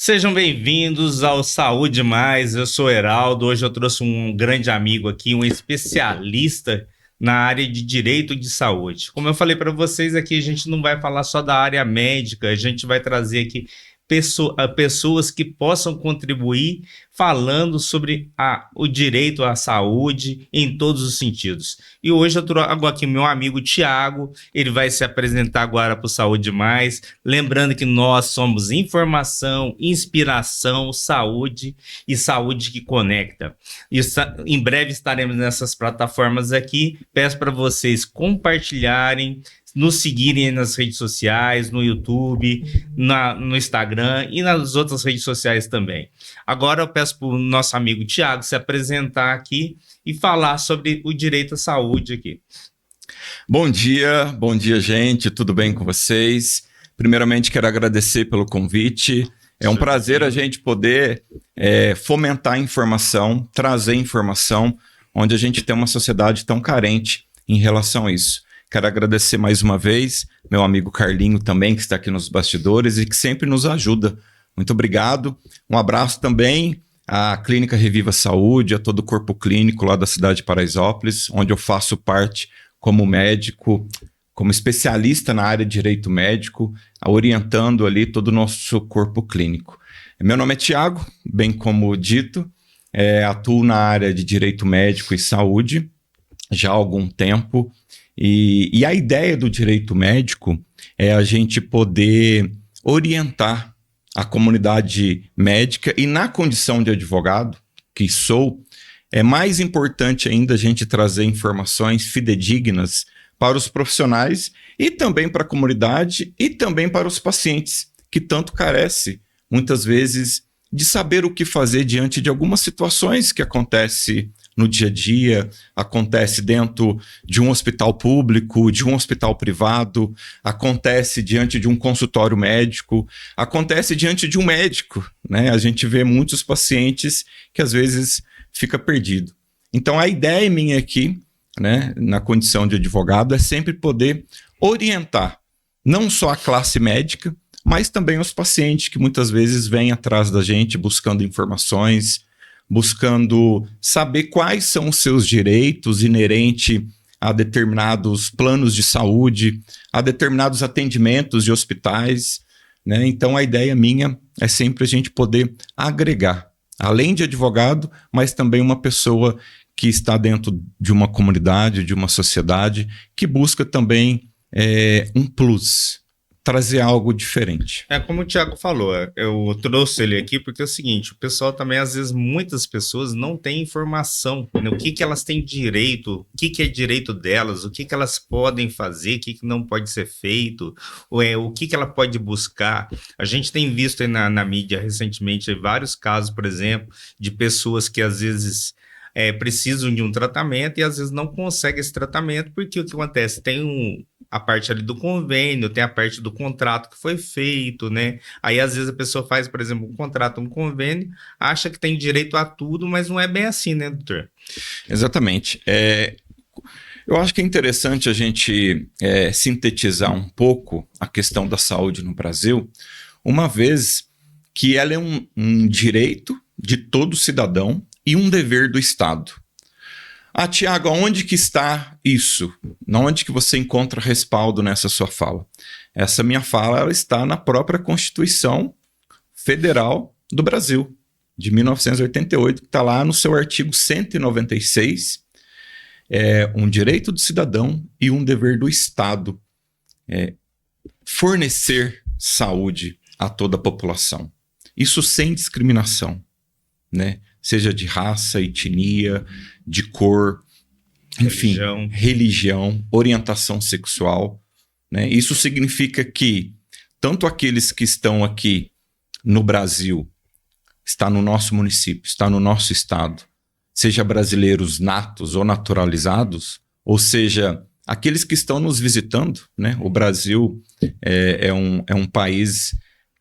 Sejam bem-vindos ao Saúde Mais. Eu sou Heraldo. Hoje eu trouxe um grande amigo aqui, um especialista na área de direito de saúde. Como eu falei para vocês aqui, a gente não vai falar só da área médica, a gente vai trazer aqui pessoas que possam contribuir falando sobre o direito à saúde em todos os sentidos. E hoje eu trago aqui meu amigo Tiago, ele vai se apresentar agora para o Saúde Mais, lembrando que nós somos informação, inspiração, saúde e saúde que conecta. Em breve estaremos nessas plataformas aqui, peço para vocês compartilharem, nos seguirem nas redes sociais, no YouTube, no Instagram e nas outras redes sociais também. Agora eu peço para o nosso amigo Tiago se apresentar aqui e falar sobre o direito à saúde aqui. Bom dia, gente, tudo bem com vocês? Primeiramente, quero agradecer pelo convite. É um prazer a gente poder fomentar a informação, trazer informação, onde a gente tem uma sociedade tão carente em relação a isso. Quero agradecer mais uma vez, meu amigo Carlinho também, que está aqui nos bastidores e que sempre nos ajuda. Muito obrigado. Um abraço também à Clínica Reviva Saúde, a todo o corpo clínico lá da cidade de Paraisópolis, onde eu faço parte como médico, como especialista na área de direito médico, orientando ali todo o nosso corpo clínico. Meu nome é Tiago, bem como dito, atuo na área de direito médico e saúde já há algum tempo. E a ideia do direito médico é a gente poder orientar a comunidade médica e na condição de advogado, que sou, é mais importante ainda a gente trazer informações fidedignas para os profissionais e também para a comunidade e também para os pacientes, que tanto carece, muitas vezes, de saber o que fazer diante de algumas situações que acontecem no dia a dia, acontece dentro de um hospital público, de um hospital privado, acontece diante de um consultório médico, acontece diante de um médico, né? A gente vê muitos pacientes que às vezes fica perdido. Então a ideia minha aqui, né, na condição de advogado, é sempre poder orientar não só a classe médica, mas também os pacientes que muitas vezes vêm atrás da gente buscando informações, buscando saber quais são os seus direitos inerentes a determinados planos de saúde, a determinados atendimentos de hospitais, né? Então a ideia minha é sempre a gente poder agregar, além de advogado, mas também uma pessoa que está dentro de uma comunidade, de uma sociedade, que busca também um plus, trazer algo diferente. É como o Tiago falou, eu trouxe ele aqui porque é o seguinte, o pessoal também, às vezes, muitas pessoas não têm informação, né? O que elas têm direito, o que é direito delas, o que elas podem fazer, o que não pode ser feito, o que ela pode buscar. A gente tem visto aí na mídia recentemente vários casos, por exemplo, de pessoas que às vezes precisam de um tratamento e às vezes não conseguem esse tratamento porque o que acontece? Tem a parte ali do convênio, tem a parte do contrato que foi feito, né? Aí às vezes a pessoa faz, por exemplo, um contrato, um convênio, acha que tem direito a tudo, mas não é bem assim, né, doutor? Exatamente. Eu acho que é interessante a gente sintetizar um pouco a questão da saúde no Brasil, uma vez que ela é um direito de todo cidadão e um dever do Estado. Ah, Tiago, onde que está isso? Onde que você encontra respaldo nessa sua fala? Essa minha fala ela está na própria Constituição Federal do Brasil, de 1988, que está lá no seu artigo 196, um direito do cidadão e um dever do Estado fornecer saúde a toda a população. Isso sem discriminação, né? Seja de raça, etnia, de cor, enfim, religião, orientação sexual, né? Isso significa que tanto aqueles que estão aqui no Brasil, está no nosso município, está no nosso estado, seja brasileiros natos ou naturalizados, ou seja, aqueles que estão nos visitando, né? O Brasil é um país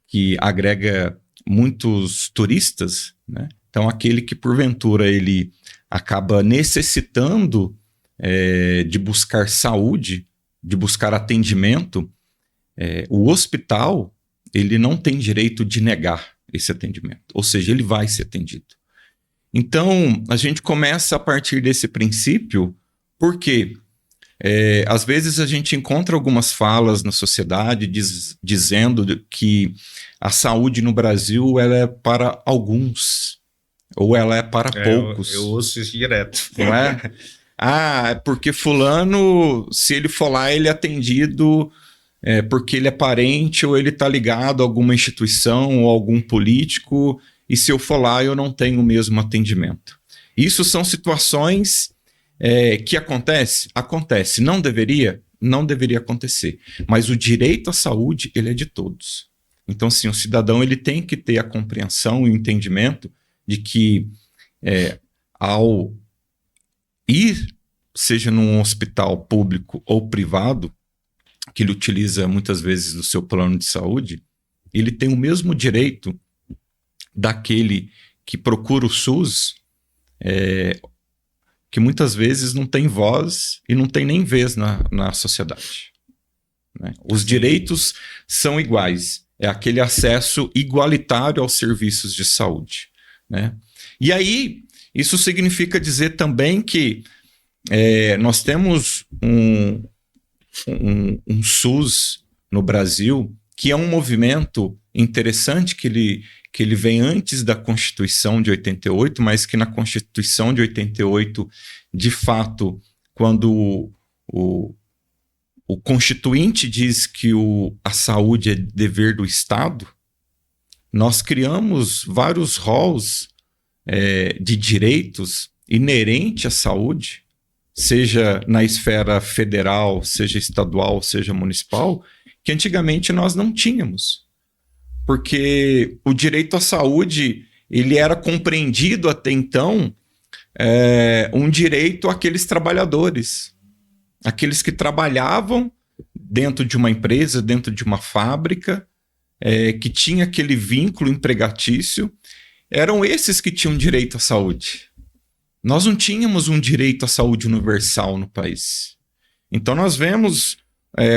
que agrega muitos turistas, né? Então, aquele que, porventura, ele acaba necessitando de buscar saúde, de buscar atendimento, o hospital, ele não tem direito de negar esse atendimento. Ou seja, ele vai ser atendido. Então, a gente começa a partir desse princípio, porque às vezes a gente encontra algumas falas na sociedade dizendo que a saúde no Brasil ela é para alguns, ou ela é para poucos. Eu ouço isso direto. Não é? É porque fulano, se ele for lá, ele é atendido porque ele é parente ou ele está ligado a alguma instituição ou algum político, e se eu for lá, eu não tenho o mesmo atendimento. Isso são situações que acontece? Acontece. Não deveria? Não deveria acontecer. Mas o direito à saúde, ele é de todos. Então, sim, o cidadão ele tem que ter a compreensão e o entendimento de que ao ir, seja num hospital público ou privado, que ele utiliza muitas vezes do seu plano de saúde, ele tem o mesmo direito daquele que procura o SUS, que muitas vezes não tem voz e não tem nem vez na sociedade. Né? Os direitos são iguais, é aquele acesso igualitário aos serviços de saúde. Né? E aí, isso significa dizer também que nós temos um SUS no Brasil, que é um movimento interessante que ele vem antes da Constituição de 88, mas que na Constituição de 88, de fato, quando o Constituinte diz que a saúde é dever do Estado, nós criamos vários rols de direitos inerentes à saúde, seja na esfera federal, seja estadual, seja municipal, que antigamente nós não tínhamos. Porque o direito à saúde ele era compreendido até então um direito àqueles trabalhadores, aqueles que trabalhavam dentro de uma empresa, dentro de uma fábrica, que tinha aquele vínculo empregatício, eram esses que tinham direito à saúde. Nós não tínhamos um direito à saúde universal no país. Então nós vemos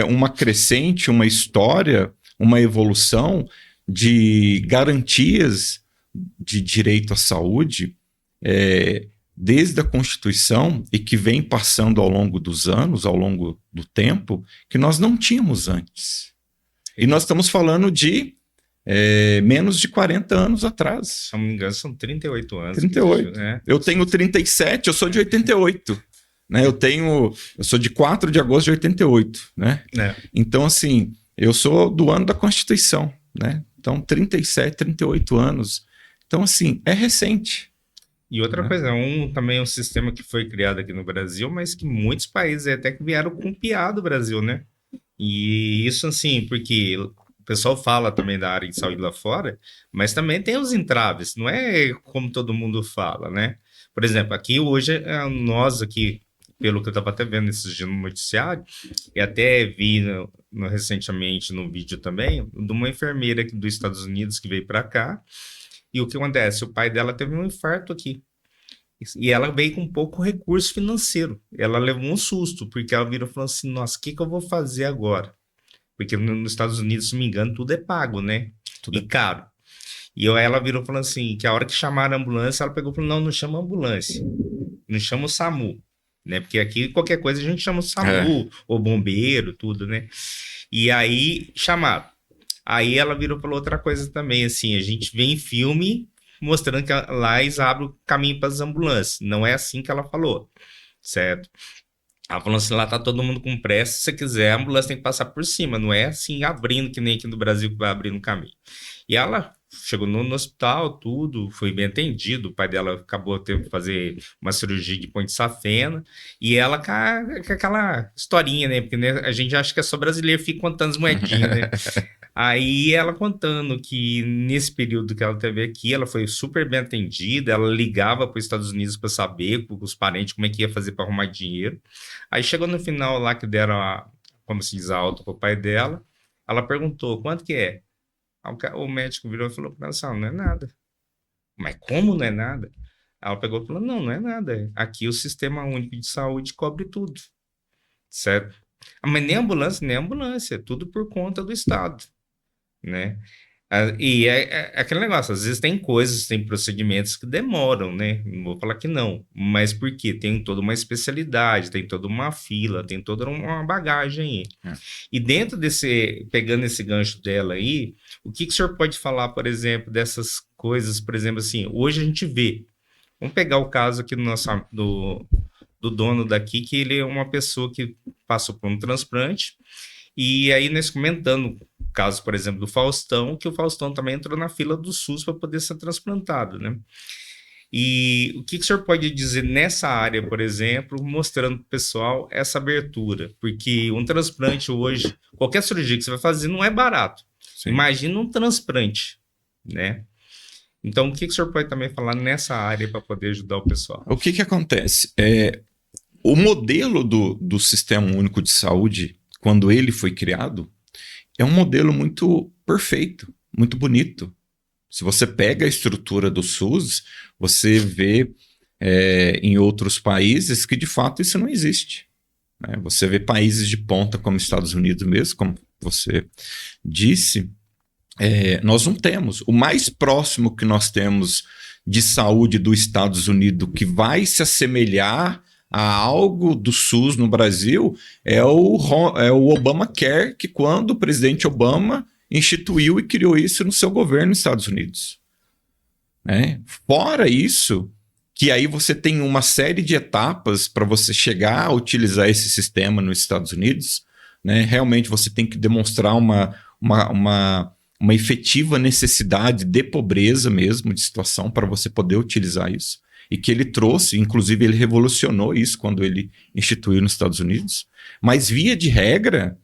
uma crescente, uma história, uma evolução de garantias de direito à saúde desde a Constituição e que vem passando ao longo dos anos, ao longo do tempo, que nós não tínhamos antes. E nós estamos falando de menos de 40 anos atrás. Se não me engano, são 38 anos. 38. Eu tenho 37, eu sou de 88. Né? Eu sou de 4 de agosto de 88. Né? Então, assim, eu sou do ano da Constituição. Né? Então, 37, 38 anos. Então, assim, é recente. E outra coisa, também um sistema que foi criado aqui no Brasil, mas que muitos países até que vieram copiar do Brasil, né? E isso, assim, porque o pessoal fala também da área de saúde lá fora, mas também tem os entraves, não é como todo mundo fala, né? Por exemplo, aqui hoje, nós aqui, pelo que eu estava até vendo esses dias no noticiário, e até vi recentemente no vídeo também, de uma enfermeira aqui dos Estados Unidos que veio para cá, e o que acontece? O pai dela teve um infarto aqui. E ela veio com pouco recurso financeiro. Ela levou um susto, porque ela virou e falou assim, nossa, o que eu vou fazer agora? Porque nos Estados Unidos, se não me engano, tudo é pago, né? Tudo caro. E ela virou e falou assim, que a hora que chamaram a ambulância, ela pegou e falou, não chama a ambulância. Não chama o SAMU. Né? Porque aqui, qualquer coisa, a gente chama o SAMU, ou bombeiro, tudo, né? E aí, chamaram. Aí ela virou e falou outra coisa também, assim, a gente vê em filme mostrando que lá eles abrem o caminho para as ambulâncias. Não é assim que ela falou, certo? Ela falou assim, lá tá todo mundo com pressa, se você quiser, a ambulância tem que passar por cima, não é assim abrindo que nem aqui no Brasil que vai abrindo o caminho. E ela chegou no hospital, tudo, foi bem atendido, o pai dela acabou tendo que fazer uma cirurgia de ponte safena, e ela com aquela historinha, né, porque né, a gente acha que é só brasileiro, fica contando as moedinhas, né. Aí ela contando que nesse período que ela teve aqui, ela foi super bem atendida, ela ligava para os Estados Unidos para saber com os parentes como é que ia fazer para arrumar dinheiro. Aí chegou no final lá que deram, como se diz, a alta para o pai dela, ela perguntou, quanto que é? O médico virou e falou para ela assim, não é nada. Mas como não é nada? Ela pegou e falou, não é nada. Aqui o Sistema Único de Saúde cobre tudo, certo? Mas nem ambulância, é tudo por conta do Estado. Né? E é aquele negócio, às vezes tem coisas, tem procedimentos que demoram, né? Não vou falar que não, mas por quê? Tem toda uma especialidade, tem toda uma fila, tem toda uma bagagem aí. É. E dentro pegando esse gancho dela aí, o que que o senhor pode falar, por exemplo, dessas coisas, por exemplo, assim, hoje a gente vê, vamos pegar o caso aqui do dono daqui, que ele é uma pessoa que passou por um transplante, e aí nós comentando o caso, por exemplo, do Faustão, que o Faustão também entrou na fila do SUS para poder ser transplantado, né? E o que que o senhor pode dizer nessa área, por exemplo, mostrando para o pessoal essa abertura? Porque um transplante hoje, qualquer cirurgia que você vai fazer não é barato. Sim. Imagina um transplante, né? Então, o que que o senhor pode também falar nessa área para poder ajudar o pessoal? O que acontece? O modelo do Sistema Único de Saúde, quando ele foi criado, é um modelo muito perfeito, muito bonito. Se você pega a estrutura do SUS, você vê em outros países que de fato isso não existe. Né? Você vê países de ponta como Estados Unidos mesmo, como você disse, nós não temos. O mais próximo que nós temos de saúde dos Estados Unidos que vai se assemelhar a algo do SUS no Brasil é o Obamacare, que quando o presidente Obama instituiu e criou isso no seu governo nos Estados Unidos. Né? Fora isso, que aí você tem uma série de etapas para você chegar a utilizar esse sistema nos Estados Unidos. Né? Realmente você tem que demonstrar uma efetiva necessidade de pobreza mesmo, de situação, para você poder utilizar isso. E que ele trouxe, inclusive ele revolucionou isso quando ele instituiu nos Estados Unidos. Mas via de regra,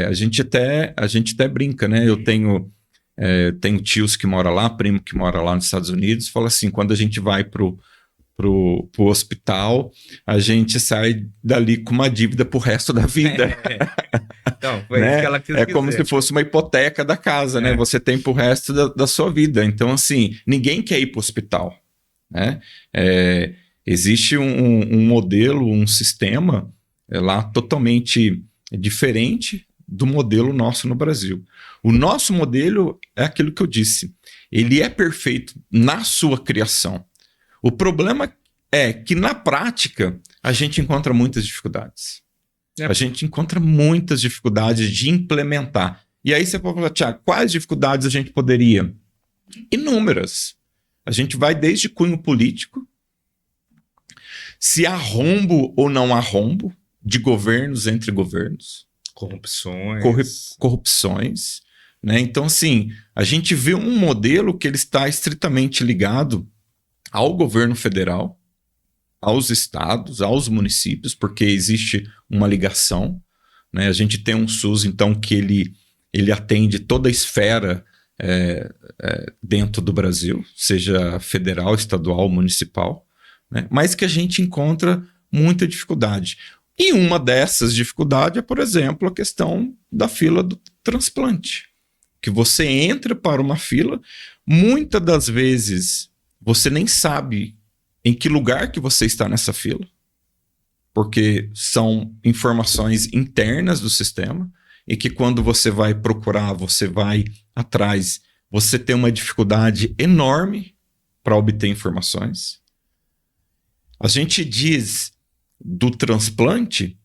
a gente até brinca, né? Eu tenho tios que moram lá, primo que mora lá nos Estados Unidos, fala assim, quando a gente vai pro hospital, a gente sai dali com uma dívida pro resto da vida. Então, foi né? isso que ela quis dizer. Como se fosse uma hipoteca da casa, né? Você tem pro resto da sua vida. Então, assim, ninguém quer ir pro hospital. Né? Existe um modelo, um sistema lá totalmente diferente do modelo nosso no Brasil. O nosso modelo é aquilo que eu disse. Ele é perfeito na sua criação. O problema é que, na prática, a gente encontra muitas dificuldades. A gente encontra muitas dificuldades de implementar. E aí você pode falar, Tiago, quais dificuldades a gente poderia? Inúmeras. A gente vai desde cunho político, se há rombo ou não há rombo de governos entre governos. Corrupções. Né? Então, assim, a gente vê um modelo que ele está estritamente ligado ao governo federal, aos estados, aos municípios, porque existe uma ligação. Né? A gente tem um SUS, então, que ele atende toda a esfera dentro do Brasil, seja federal, estadual, municipal, né? Mas que a gente encontra muita dificuldade. E uma dessas dificuldades é, por exemplo, a questão da fila do transplante. Que você entra para uma fila, muitas das vezes você nem sabe em que lugar que você está nessa fila, porque são informações internas do sistema, e que quando você vai procurar, você vai atrás, você tem uma dificuldade enorme para obter informações. A gente diz do transplante,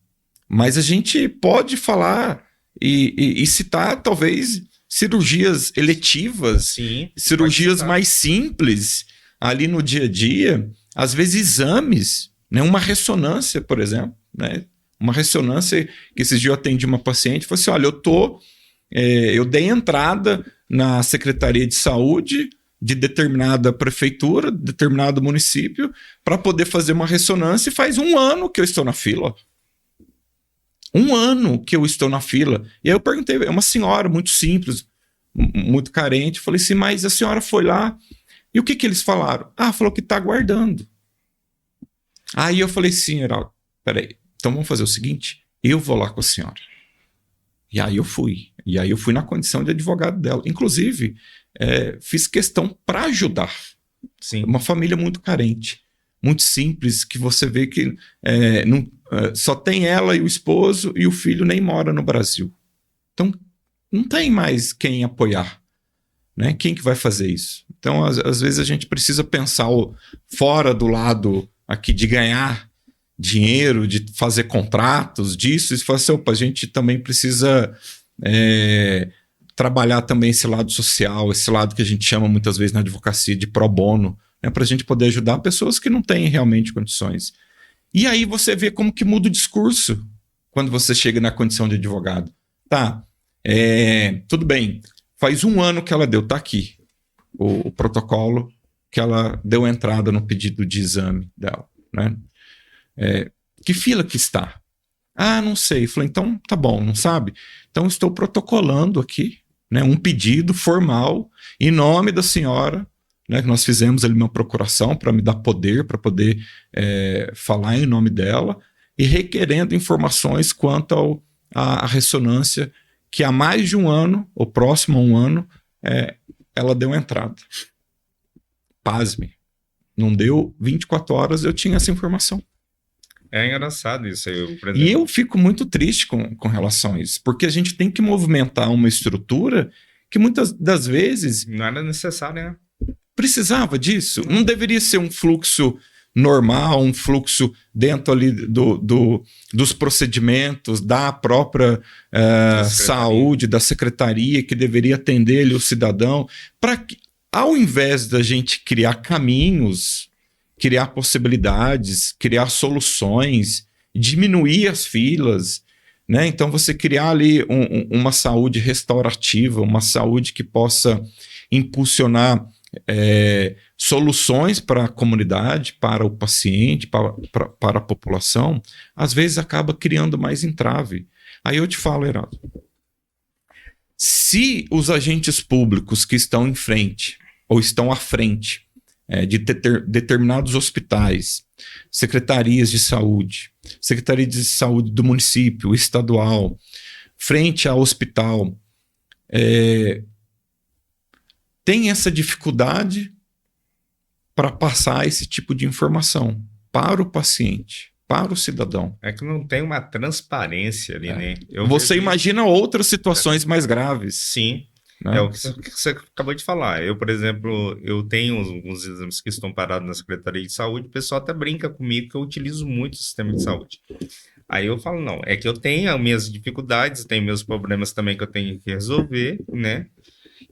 mas a gente pode falar e citar talvez cirurgias eletivas, Sim, cirurgias mais simples ali no dia a dia, às vezes exames, né? Uma ressonância, por exemplo, né? Uma ressonância, que esses dias eu atendi uma paciente e falei assim, olha, eu dei entrada na Secretaria de Saúde de determinada prefeitura, determinado município, para poder fazer uma ressonância e faz 1 ano que eu estou na fila. 1 ano que eu estou na fila. E aí eu perguntei, é uma senhora muito simples, muito carente, falei assim, mas a senhora foi lá, e o que eles falaram? Falou que está aguardando. Aí eu falei assim, Heraldo, peraí, então vamos fazer o seguinte, eu vou lá com a senhora. E aí eu fui. E aí eu fui na condição de advogado dela. Inclusive, fiz questão para ajudar. Sim. Uma família muito carente, muito simples, que você vê que só tem ela e o esposo, e o filho nem mora no Brasil. Então, não tem mais quem apoiar. né? Quem que vai fazer isso? Então, às vezes a gente precisa pensar fora do lado aqui de ganhar dinheiro, de fazer contratos, disso, e falar assim, opa, a gente também precisa trabalhar também esse lado social, esse lado que a gente chama muitas vezes na advocacia de pro bono, né, para a gente poder ajudar pessoas que não têm realmente condições. E aí você vê como que muda o discurso quando você chega na condição de advogado. Tá, tudo bem, faz 1 ano que ela deu, tá aqui o protocolo que ela deu entrada no pedido de exame dela, né? Que fila que está? Ah, não sei. Falei, então tá bom, não sabe? Então estou protocolando aqui, né, um pedido formal em nome da senhora, né, que nós fizemos ali uma procuração para me dar poder, para poder falar em nome dela, e requerendo informações quanto à ressonância que há mais de 1 ano, ou próximo a 1 ano, ela deu entrada. Pasme. Não deu 24 horas, eu tinha essa informação. É engraçado isso aí, por exemplo. E eu fico muito triste com relação a isso, porque a gente tem que movimentar uma estrutura que muitas das vezes... Não era necessário, né? Precisava disso. Não deveria ser um fluxo normal, um fluxo dentro ali dos procedimentos, da própria saúde, da secretaria, que deveria atender ali o cidadão, para que, ao invés da gente criar caminhos, criar possibilidades, criar soluções, diminuir as filas, né? Então você criar ali uma saúde restaurativa, uma saúde que possa impulsionar soluções para a comunidade, para o paciente, para a população, às vezes acaba criando mais entrave. Aí eu te falo, Heraldo, se os agentes públicos que estão em frente, ou estão à frente, de determinados hospitais, secretarias de saúde do município, estadual, frente ao hospital, tem essa dificuldade para passar esse tipo de informação para o paciente, para o cidadão. É que não tem uma transparência ali, né? Você imagina outras situações mais graves. Sim. Né? É o que você acabou de falar. Eu, por exemplo, eu tenho alguns exames que estão parados na Secretaria de Saúde, o pessoal até brinca comigo que eu utilizo muito o sistema de saúde. Aí eu falo, não, é que eu tenho as minhas dificuldades, tenho meus problemas também que eu tenho que resolver, né?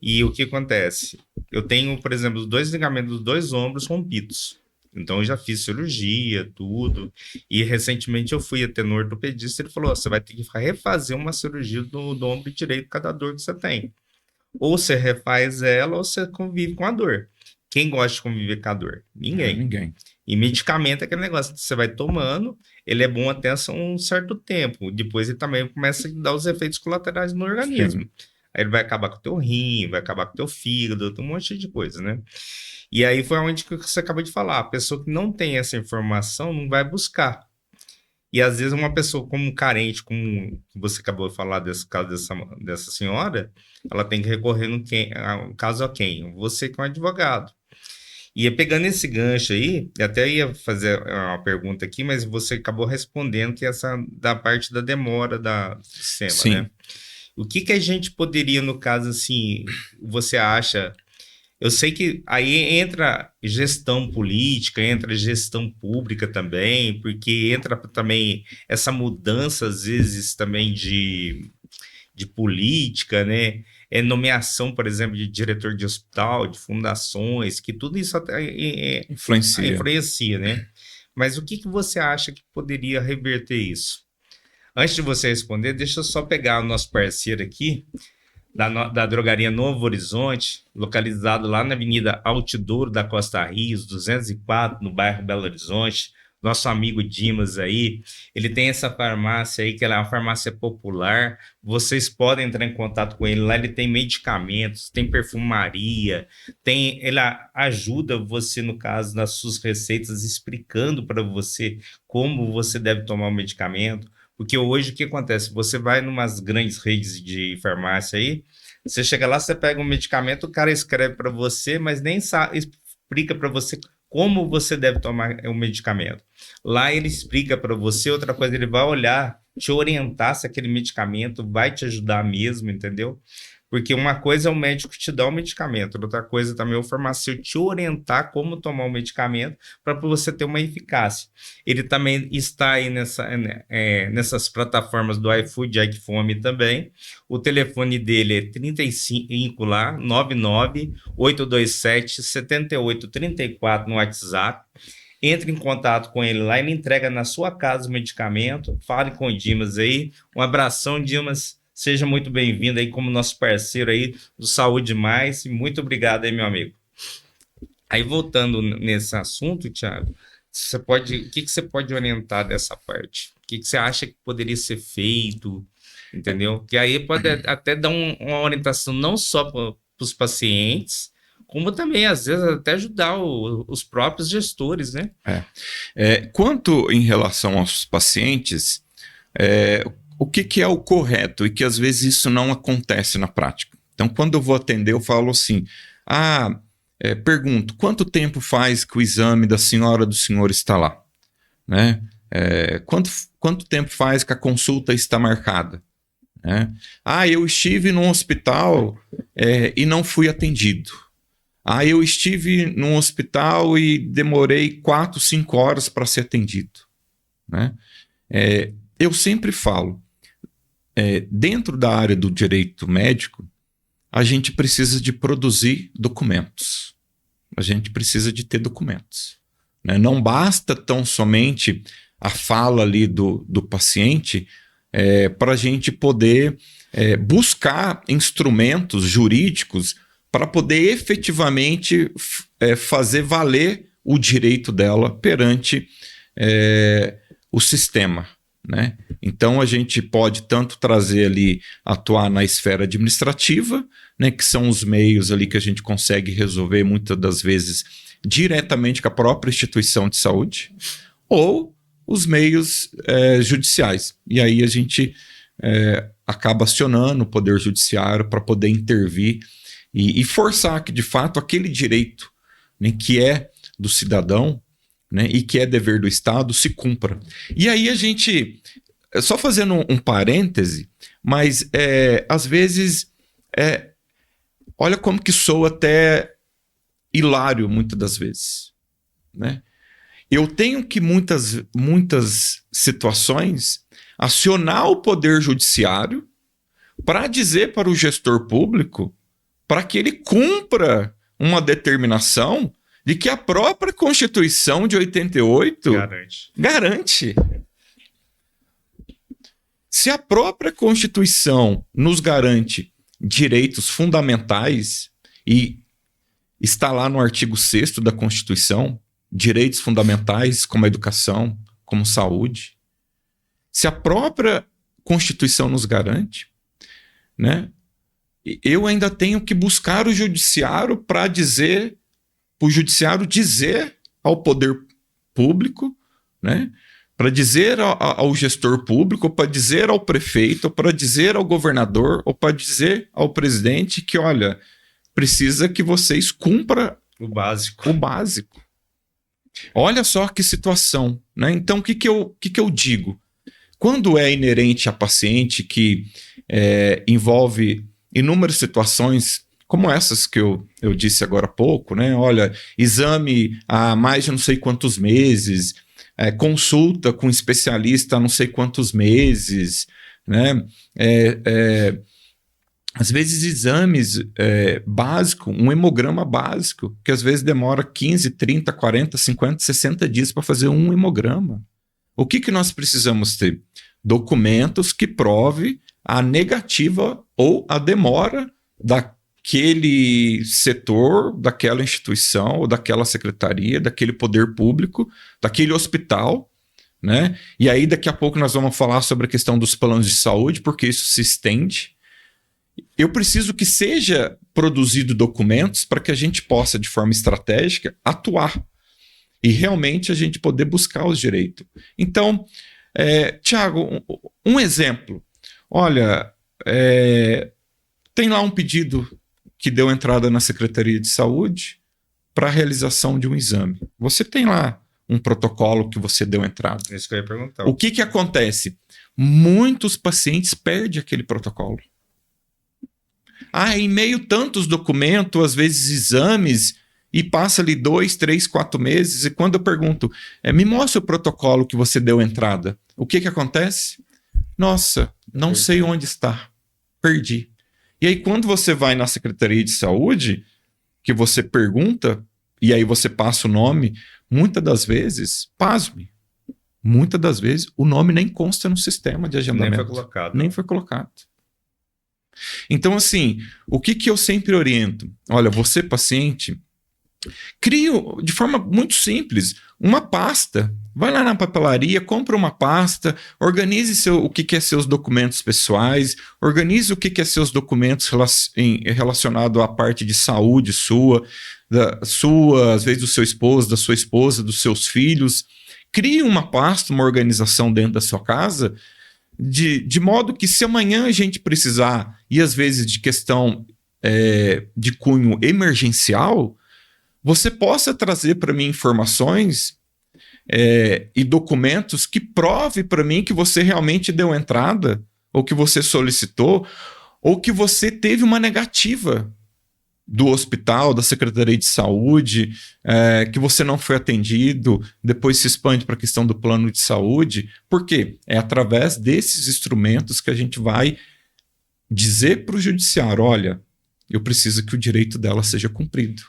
E o que acontece? Eu tenho, por exemplo, os 2 ligamentos dos 2 ombros rompidos. Então, eu já fiz cirurgia, tudo. E, recentemente, eu fui até no ortopedista e ele falou, você vai ter que refazer uma cirurgia do ombro direito por causa da dor que você tem. Ou você refaz ela ou você convive com a dor. Quem gosta de conviver com a dor? Ninguém. Ninguém. E medicamento é aquele negócio que você vai tomando, ele é bom até um certo tempo. Depois ele também começa a dar os efeitos colaterais no organismo. Sim. Aí ele vai acabar com o teu rim, vai acabar com o teu fígado, um monte de coisa, né? E aí foi onde que você acabou de falar. A pessoa que não tem essa informação não vai buscar. E às vezes uma pessoa como carente, como você acabou de falar desse caso dessa senhora, ela tem que recorrer no caso a quem? Você que é um advogado. E pegando esse gancho aí, eu até ia fazer uma pergunta aqui, mas você acabou respondendo que essa da parte da demora do sistema, Sim. né? O que a gente poderia, no caso, assim, você acha... Eu sei que aí entra gestão política, entra gestão pública também, porque entra também essa mudança, às vezes, também de política, né? Nomeação, por exemplo, de diretor de hospital, de fundações, que tudo isso influencia, né? Mas o que você acha que poderia reverter isso? Antes de você responder, deixa eu só pegar o nosso parceiro aqui, da drogaria Novo Horizonte, localizado lá na Avenida Altidouro da Costa Rios, 204, no bairro Belo Horizonte. Nosso amigo Dimas aí, ele tem essa farmácia aí, que ela é uma farmácia popular. Vocês podem entrar em contato com ele. Lá ele tem medicamentos, tem perfumaria, ele ajuda você, no caso, nas suas receitas, explicando para você como você deve tomar o medicamento. Porque hoje o que acontece? Você vai numas grandes redes de farmácia aí, você chega lá, você pega um medicamento, o cara escreve para você, mas nem explica para você como você deve tomar o medicamento. Lá ele explica para você, outra coisa, ele vai olhar, te orientar se aquele medicamento vai te ajudar mesmo, entendeu? Porque uma coisa é o médico te dar o medicamento, outra coisa também é o farmacêutico te orientar como tomar o medicamento para você ter uma eficácia. Ele também está aí nessas plataformas do iFood, iFome também. O telefone dele é 35 lá, 99827-7834 no WhatsApp. Entre em contato com ele lá, ele entrega na sua casa o medicamento. Fale com o Dimas aí. Um abração, Dimas. Seja muito bem-vindo aí como nosso parceiro aí do Saúde Mais. Muito obrigado aí, meu amigo. Aí, voltando nesse assunto, Thiago, o que você pode orientar dessa parte? O que você acha que poderia ser feito? Entendeu? Que aí pode até dar uma orientação não só para os pacientes, como também, às vezes, até ajudar os próprios gestores, né? Quanto em relação aos pacientes, o que é o correto e que às vezes isso não acontece na prática. Então, quando eu vou atender, eu falo assim, pergunto, quanto tempo faz que o exame da senhora do senhor está lá? Né? Quanto tempo faz que a consulta está marcada? Né? Eu estive num hospital e não fui atendido. Eu estive num hospital e demorei 4, 5 horas para ser atendido. Né? Eu sempre falo, dentro da área do direito médico, a gente precisa de produzir documentos. A gente precisa de ter documentos. Né? Não basta tão somente a fala ali do paciente para a gente poder buscar instrumentos jurídicos para poder efetivamente fazer valer o direito dela perante o sistema. Né? Então a gente pode tanto trazer ali, atuar na esfera administrativa, né, que são os meios ali que a gente consegue resolver muitas das vezes diretamente com a própria instituição de saúde, ou os meios judiciais. E aí a gente acaba acionando o Poder Judiciário para poder intervir e forçar que de fato aquele direito, né, que é do cidadão, né, e que é dever do Estado, se cumpra. E aí a gente, só fazendo um parêntese, mas às vezes, olha como que soa até hilário muitas das vezes. Né? Eu tenho que muitas situações acionar o Poder Judiciário para dizer para o gestor público para que ele cumpra uma determinação de que a própria Constituição de 88 garante. Se a própria Constituição nos garante direitos fundamentais, e está lá no artigo 6º da Constituição, direitos fundamentais como a educação, como saúde, se a própria Constituição nos garante, né, eu ainda tenho que buscar o judiciário para dizer, o judiciário dizer ao poder público, né, para dizer ao gestor público, para dizer ao prefeito, para dizer ao governador, ou para dizer ao presidente que, olha, precisa que vocês cumpram o básico. Olha só que situação. Né? Então, o que eu digo? Quando é inerente a paciente que envolve inúmeras situações, como essas que eu disse agora há pouco, né? Olha, exame há mais de não sei quantos meses, consulta com especialista há não sei quantos meses, né? Às vezes exames básicos, um hemograma básico, que às vezes demora 15, 30, 40, 50, 60 dias para fazer um hemograma. O que nós precisamos ter? Documentos que provem a negativa ou a demora daquele setor, daquela instituição, ou daquela secretaria, daquele poder público, daquele hospital, né? E aí daqui a pouco nós vamos falar sobre a questão dos planos de saúde, porque isso se estende. Eu preciso que seja produzido documentos para que a gente possa, de forma estratégica, atuar e realmente a gente poder buscar os direitos. Então, Thiago, um exemplo. Olha, tem lá um pedido que deu entrada na Secretaria de Saúde para a realização de um exame. Você tem lá um protocolo que você deu entrada. Isso que eu ia perguntar. O que acontece? Muitos pacientes perdem aquele protocolo. Em meio tantos documentos, às vezes exames, e passa ali 2, 3, 4 meses, e quando eu pergunto, me mostra o protocolo que você deu entrada, o que acontece? Nossa, não sei onde está, perdi. E aí quando você vai na Secretaria de Saúde, que você pergunta, e aí você passa o nome, muitas das vezes, pasme, muitas das vezes o nome nem consta no sistema de agendamento. Nem foi colocado. Então, assim, o que eu sempre oriento? Olha, você paciente, crie de forma muito simples uma pasta. Vai lá na papelaria, compra uma pasta, organize o que é seus documentos pessoais, organize o que é seus documentos relacionados à parte de saúde sua, às vezes do seu esposo, da sua esposa, dos seus filhos. Crie uma pasta, uma organização dentro da sua casa, de modo que se amanhã a gente precisar, e às vezes de questão de cunho emergencial, você possa trazer para mim informações e documentos que prove para mim que você realmente deu entrada, ou que você solicitou, ou que você teve uma negativa do hospital, da Secretaria de Saúde, que você não foi atendido, depois se expande para a questão do plano de saúde. Por quê? É através desses instrumentos que a gente vai dizer para o judiciário, olha, eu preciso que o direito dela seja cumprido.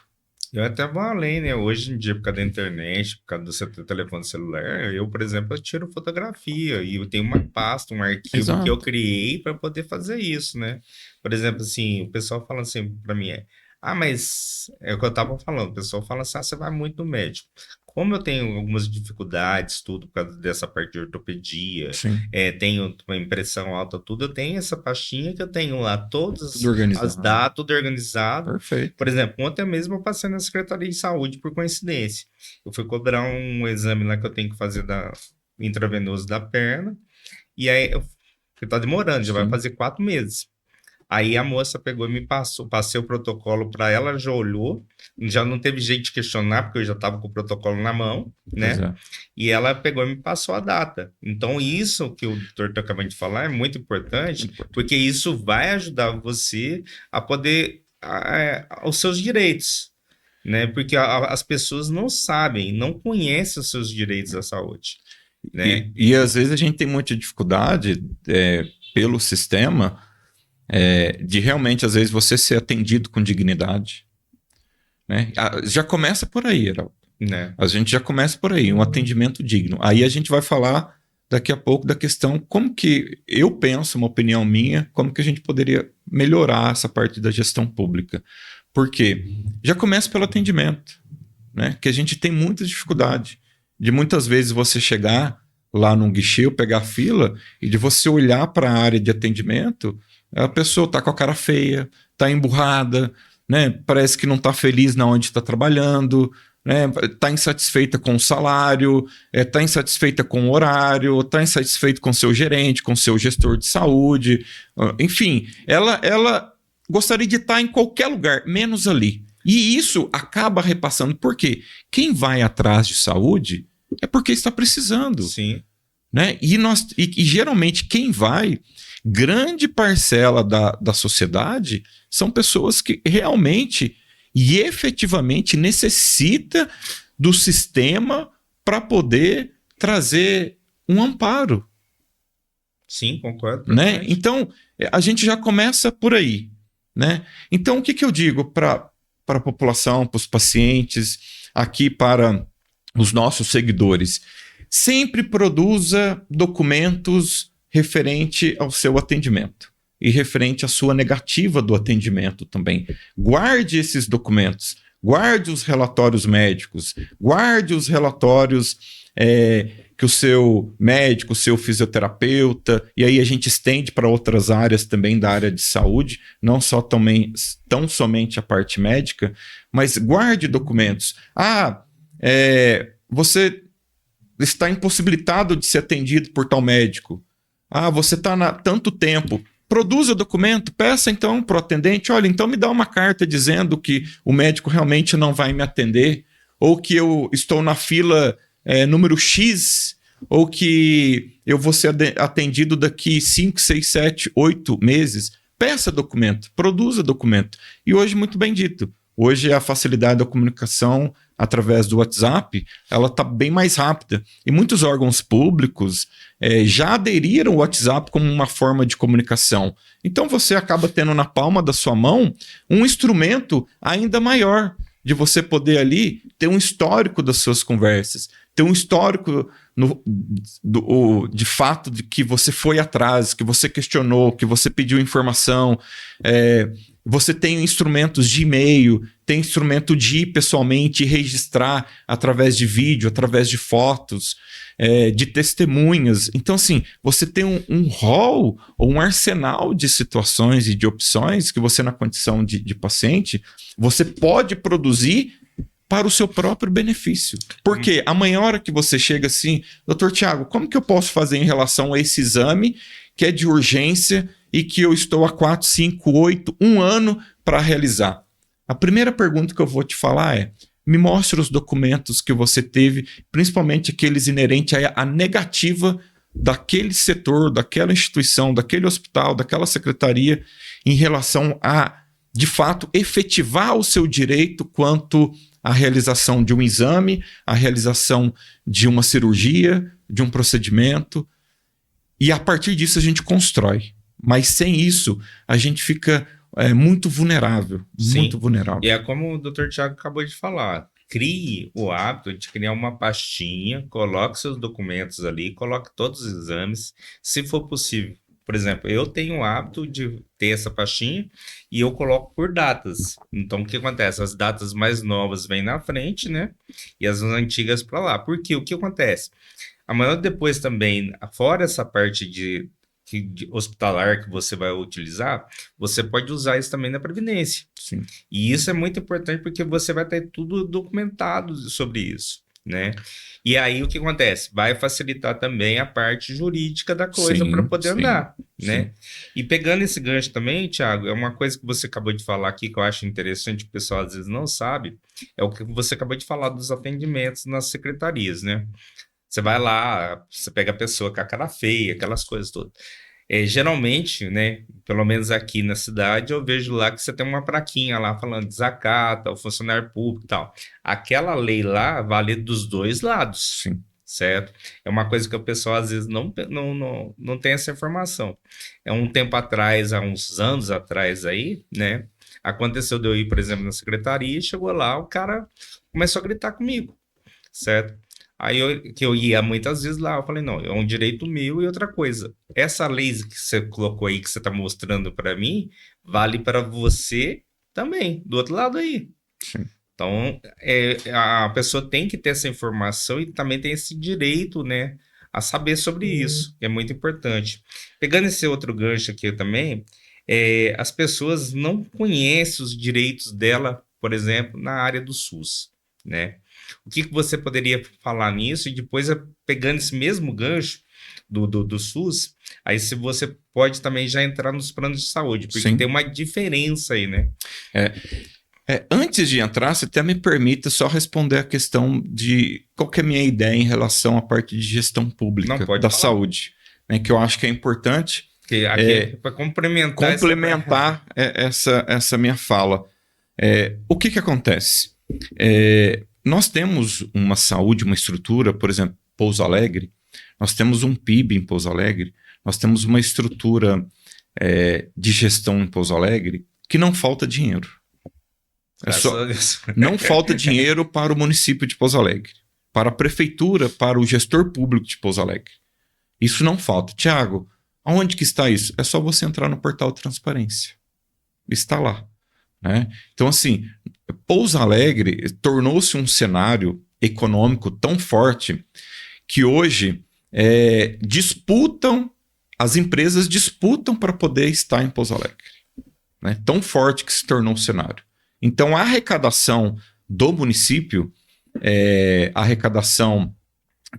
Eu até vou além, né? Hoje em dia, por causa da internet, por causa do seu telefone celular, eu, por exemplo, eu tiro fotografia e eu tenho uma pasta, um arquivo que eu criei para poder fazer isso, né? Por exemplo, assim, o pessoal fala assim para mim, mas é o que eu tava falando, o pessoal fala assim, você vai muito no médico. Como eu tenho algumas dificuldades, tudo, por causa dessa parte de ortopedia, tenho uma impressão alta, tudo, eu tenho essa pastinha que eu tenho lá, todas as datas, tudo organizado. Perfeito. Por exemplo, ontem mesmo eu passei na Secretaria de Saúde por coincidência. Eu fui cobrar um exame lá que eu tenho que fazer intravenoso da perna, e aí, tá demorando, já vai fazer 4 meses. Aí a moça pegou e me passei o protocolo para ela, já olhou, já não teve jeito de questionar, porque eu já estava com o protocolo na mão, né? E ela pegou e me passou a data. Então, isso que o doutor está acabando de falar é muito importante, porque isso vai ajudar você a poder, os seus direitos, né? Porque as pessoas não sabem, não conhecem os seus direitos à saúde, né? E às vezes a gente tem muita dificuldade pelo sistema, de realmente, às vezes, você ser atendido com dignidade, né? Já começa por aí, Heraldo. A gente já começa por aí, um atendimento digno. Aí a gente vai falar daqui a pouco da questão como que eu penso, uma opinião minha, como que a gente poderia melhorar essa parte da gestão pública. Por quê? Já começa pelo atendimento, né? Que a gente tem muita dificuldade de muitas vezes você chegar lá num guichê, pegar a fila, e de você olhar para a área de atendimento, a pessoa está com a cara feia, está emburrada, né? Parece que não está feliz na onde está trabalhando, né? Está insatisfeita com o salário, está insatisfeita com o horário, está insatisfeita com o seu gerente, com o seu gestor de saúde. Enfim, ela gostaria de estar em qualquer lugar, menos ali. E isso acaba repassando. Por quê? Quem vai atrás de saúde é porque está precisando. Sim. Né? E geralmente quem vai, grande parcela da sociedade, são pessoas que realmente e efetivamente necessita do sistema para poder trazer um amparo. Sim, concordo. Né? Então, a gente já começa por aí. Né? Então, o que eu digo para a população, para os pacientes, aqui para os nossos seguidores? Sempre produza documentos referente ao seu atendimento e referente à sua negativa do atendimento também. Guarde esses documentos, guarde os relatórios médicos, guarde os relatórios que o seu médico, o seu fisioterapeuta, e aí a gente estende para outras áreas também da área de saúde, não só tão somente a parte médica, mas guarde documentos. Você está impossibilitado de ser atendido por tal médico. Você está há tanto tempo. Produza documento, peça então para o atendente, olha, então me dá uma carta dizendo que o médico realmente não vai me atender, ou que eu estou na fila número X, ou que eu vou ser atendido daqui 5, 6, 7, 8 meses. peça documento, produza documento. E hoje, muito bem dito, hoje a facilidade da comunicação através do WhatsApp, ela está bem mais rápida. E muitos órgãos públicos já aderiram ao WhatsApp como uma forma de comunicação. Então você acaba tendo na palma da sua mão um instrumento ainda maior de você poder ali ter um histórico das suas conversas, ter um histórico de fato de que você foi atrás, que você questionou, que você pediu informação. Você tem instrumentos de e-mail, tem instrumento de ir pessoalmente e registrar através de vídeo, através de fotos, de testemunhas. Então, assim, você tem um rol ou um arsenal de situações e de opções que você, na condição de paciente, você pode produzir para o seu próprio benefício. Porque amanhã, a hora que você chega assim, doutor Tiago, como que eu posso fazer em relação a esse exame que é de urgência e que eu estou há 4, 5, 8, 1 ano para realizar? A primeira pergunta que eu vou te falar é: me mostre os documentos que você teve, principalmente aqueles inerentes à negativa daquele setor, daquela instituição, daquele hospital, daquela secretaria, em relação a, de fato, efetivar o seu direito quanto à realização de um exame, à realização de uma cirurgia, de um procedimento. E a partir disso a gente constrói. Mas sem isso, a gente fica muito vulnerável. Sim. Muito vulnerável. E é como o Dr. Tiago acabou de falar. Crie o hábito de criar uma pastinha, coloque seus documentos ali, coloque todos os exames, se for possível. Por exemplo, eu tenho o hábito de ter essa pastinha e eu coloco por datas. Então, o que acontece? As datas mais novas vêm na frente, né? E as antigas para lá. Por quê? O que acontece? Amanhã depois também, fora essa parte de hospitalar que você vai utilizar, você pode usar isso também na Previdência. Sim. E isso é muito importante porque você vai ter tudo documentado sobre isso, né? E aí o que acontece? Vai facilitar também a parte jurídica da coisa para poder andar, né? E pegando esse gancho também, Thiago, é uma coisa que você acabou de falar aqui que eu acho interessante, que o pessoal às vezes não sabe, é o que você acabou de falar dos atendimentos nas secretarias, né? Você vai lá, você pega a pessoa com a cara feia, aquelas coisas todas. Geralmente, né, pelo menos aqui na cidade, eu vejo lá que você tem uma plaquinha lá falando desacata, o funcionário público e tal. Aquela lei lá vale dos dois lados, Sim. certo? É uma coisa que o pessoal às vezes não tem essa informação. Um tempo atrás, há uns anos atrás aí, né, aconteceu de eu ir, por exemplo, na secretaria, chegou lá, o cara começou a gritar comigo, certo? Aí eu ia muitas vezes lá, eu falei, não, é um direito meu. E outra coisa, essa lei que você colocou aí, que você está mostrando para mim, vale para você também, do outro lado aí. Sim. Então, a pessoa tem que ter essa informação e também tem esse direito, né, a saber sobre isso, que é muito importante. Pegando esse outro gancho aqui também, as pessoas não conhecem os direitos dela, por exemplo, na área do SUS, né? O que você poderia falar nisso? E depois, pegando esse mesmo gancho do SUS, aí se você pode também já entrar nos planos de saúde, porque Sim. tem uma diferença aí, né? Antes de entrar, você até me permita só responder a questão de qual que é a minha ideia em relação à parte de gestão pública da saúde, né, que eu acho que é importante. Que aqui para complementar essa minha fala. O que acontece? Nós temos uma saúde, uma estrutura, por exemplo, Pouso Alegre, nós temos um PIB em Pouso Alegre, nós temos uma estrutura de gestão em Pouso Alegre que não falta dinheiro. Não falta dinheiro para o município de Pouso Alegre, para a prefeitura, para o gestor público de Pouso Alegre. Isso não falta. Tiago, aonde que está isso? É só você entrar no portal Transparência. Está lá. Né? Então, assim, Pouso Alegre tornou-se um cenário econômico tão forte que hoje as empresas disputam para poder estar em Pouso Alegre. Né? Tão forte que se tornou o cenário. Então, a arrecadação do município, a arrecadação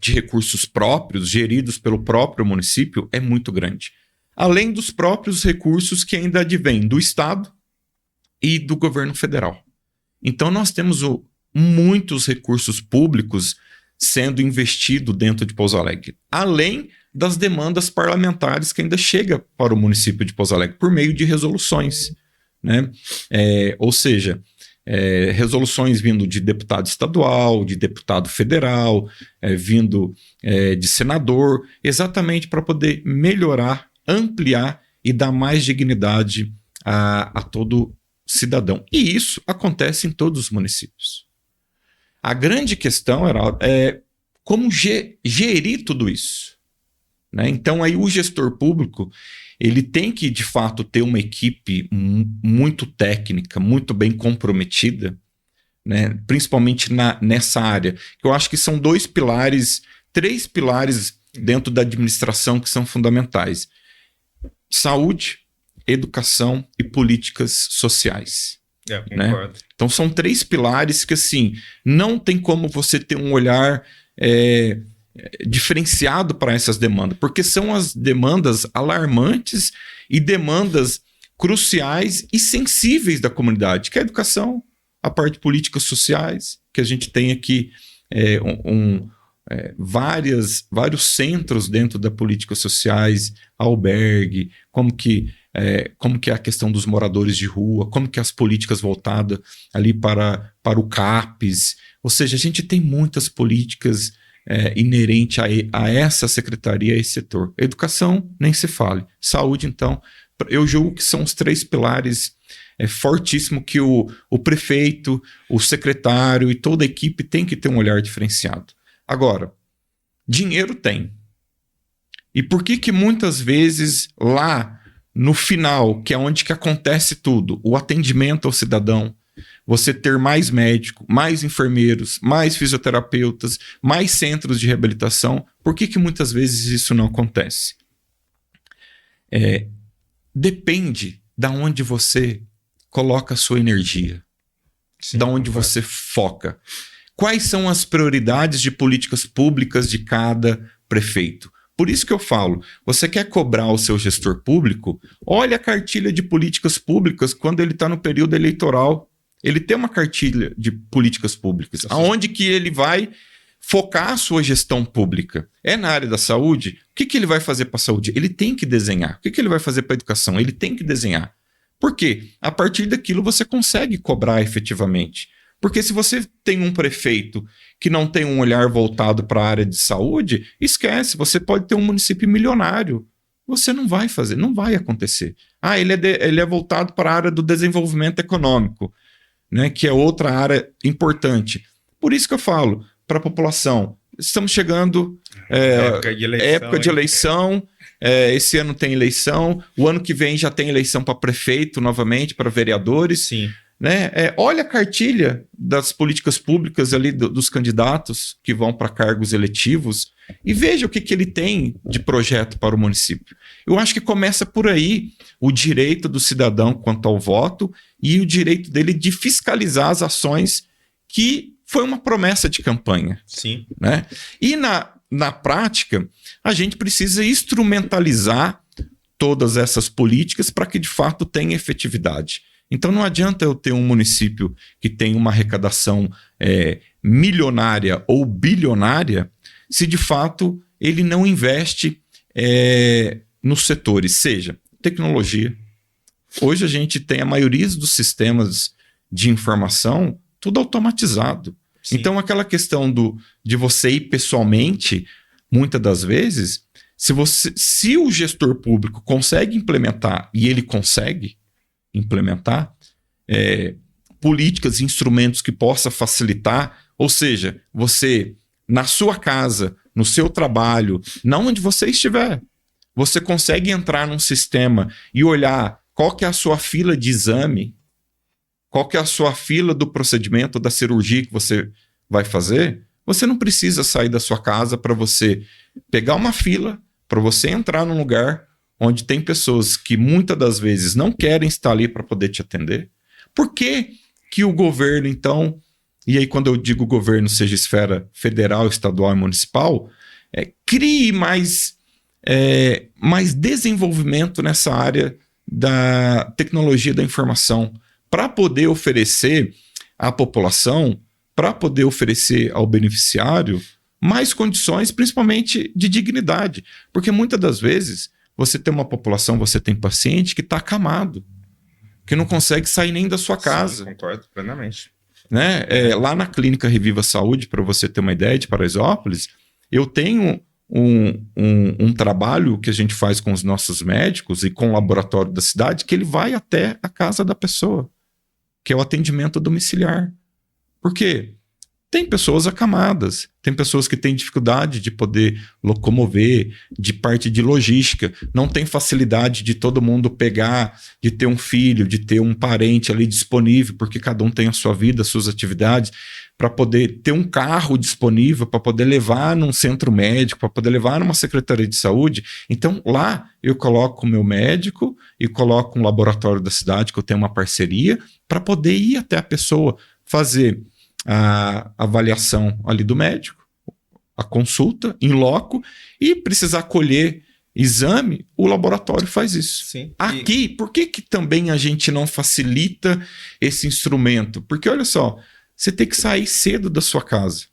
de recursos próprios, geridos pelo próprio município, é muito grande. Além dos próprios recursos que ainda advêm do Estado e do governo federal. Então, nós temos muitos recursos públicos sendo investidos dentro de Pouso Alegre. Além das demandas parlamentares que ainda chega para o município de Pouso Alegre por meio de resoluções, né? Ou seja, resoluções vindo de deputado estadual, de deputado federal, vindo de senador, exatamente para poder melhorar, ampliar e dar mais dignidade a todo cidadão. E isso acontece em todos os municípios. A grande questão, Heraldo, é como gerir tudo isso, né? Então, aí o gestor público ele tem que, de fato, ter uma equipe muito técnica, muito bem comprometida, né? Principalmente nessa área, que eu acho que são três pilares dentro da administração que são fundamentais: saúde, educação e políticas sociais. Concordo. Né? Então são três pilares que, assim, não tem como você ter um olhar diferenciado para essas demandas, porque são as demandas alarmantes e demandas cruciais e sensíveis da comunidade, que é a educação, a parte de políticas sociais, que a gente tem aqui vários centros dentro da políticas sociais, albergue, como que é a questão dos moradores de rua, como que as políticas voltadas ali para o CAPES. Ou seja, a gente tem muitas políticas inerentes a essa secretaria, a esse setor. Educação, nem se fale. Saúde, então, eu julgo que são os três pilares fortíssimos que o prefeito, o secretário e toda a equipe tem que ter um olhar diferenciado. Agora, dinheiro tem. E por que muitas vezes lá no final, que é onde que acontece tudo, o atendimento ao cidadão, você ter mais médico, mais enfermeiros, mais fisioterapeutas, mais centros de reabilitação, por que muitas vezes isso não acontece? Depende da onde você coloca a sua energia, da onde você foca. Quais são as prioridades de políticas públicas de cada prefeito? Por isso que eu falo, você quer cobrar o seu gestor público? Olha a cartilha de políticas públicas quando ele está no período eleitoral. Ele tem uma cartilha de políticas públicas, aonde que ele vai focar a sua gestão pública. É na área da saúde? O que ele vai fazer para a saúde? Ele tem que desenhar. O que ele vai fazer para a educação? Ele tem que desenhar. Por quê? A partir daquilo você consegue cobrar efetivamente. Porque se você tem um prefeito que não tem um olhar voltado para a área de saúde, esquece, você pode ter um município milionário. Você não vai fazer, não vai acontecer. Ele é voltado para a área do desenvolvimento econômico, né, que é outra área importante. Por isso que eu falo para a população, estamos chegando época de eleição, esse ano tem eleição, o ano que vem já tem eleição para prefeito novamente, para vereadores. Sim. Né? Olha a cartilha das políticas públicas ali dos candidatos que vão para cargos eletivos e veja o que ele tem de projeto para o município. Eu acho que começa por aí o direito do cidadão quanto ao voto e o direito dele de fiscalizar as ações, que foi uma promessa de campanha. Sim. Né? E na prática, a gente precisa instrumentalizar todas essas políticas para que de fato tenha efetividade. Então não adianta eu ter um município que tem uma arrecadação milionária ou bilionária se de fato ele não investe nos setores, seja tecnologia. Hoje a gente tem a maioria dos sistemas de informação tudo automatizado. Sim. Então aquela questão de você ir pessoalmente, muitas das vezes, se o gestor público consegue implementar, e ele consegue implementar políticas e instrumentos que possa facilitar, ou seja, você na sua casa, no seu trabalho, não onde você estiver, você consegue entrar num sistema e olhar qual que é a sua fila de exame, qual que é a sua fila do procedimento da cirurgia que você vai fazer. Você não precisa sair da sua casa para você pegar uma fila, para você entrar num lugar onde tem pessoas que muitas das vezes não querem estar ali para poder te atender. Por que o governo, então, e aí quando eu digo governo, seja esfera federal, estadual e municipal, crie mais desenvolvimento nessa área da tecnologia da informação, para poder oferecer à população, para poder oferecer ao beneficiário mais condições, principalmente de dignidade. Porque muitas das vezes você tem uma população, você tem paciente que está acamado, que não consegue sair nem da sua casa. Sim, concordo plenamente. Né? Lá na Clínica Reviva Saúde, para você ter uma ideia, de Paraisópolis, eu tenho um trabalho que a gente faz com os nossos médicos e com o laboratório da cidade, que ele vai até a casa da pessoa, que é o atendimento domiciliar. Por quê? Tem pessoas acamadas, tem pessoas que têm dificuldade de poder locomover, de parte de logística, não tem facilidade de todo mundo pegar, de ter um filho, de ter um parente ali disponível, porque cada um tem a sua vida, as suas atividades, para poder ter um carro disponível, para poder levar num centro médico, para poder levar numa secretaria de saúde. Então lá eu coloco o meu médico e coloco um laboratório da cidade, que eu tenho uma parceria, para poder ir até a pessoa, fazer a avaliação ali do médico, a consulta em loco, e precisar colher exame, o laboratório faz isso. Sim. Aqui, por que também a gente não facilita esse instrumento? Porque olha só, você tem que sair cedo da sua casa.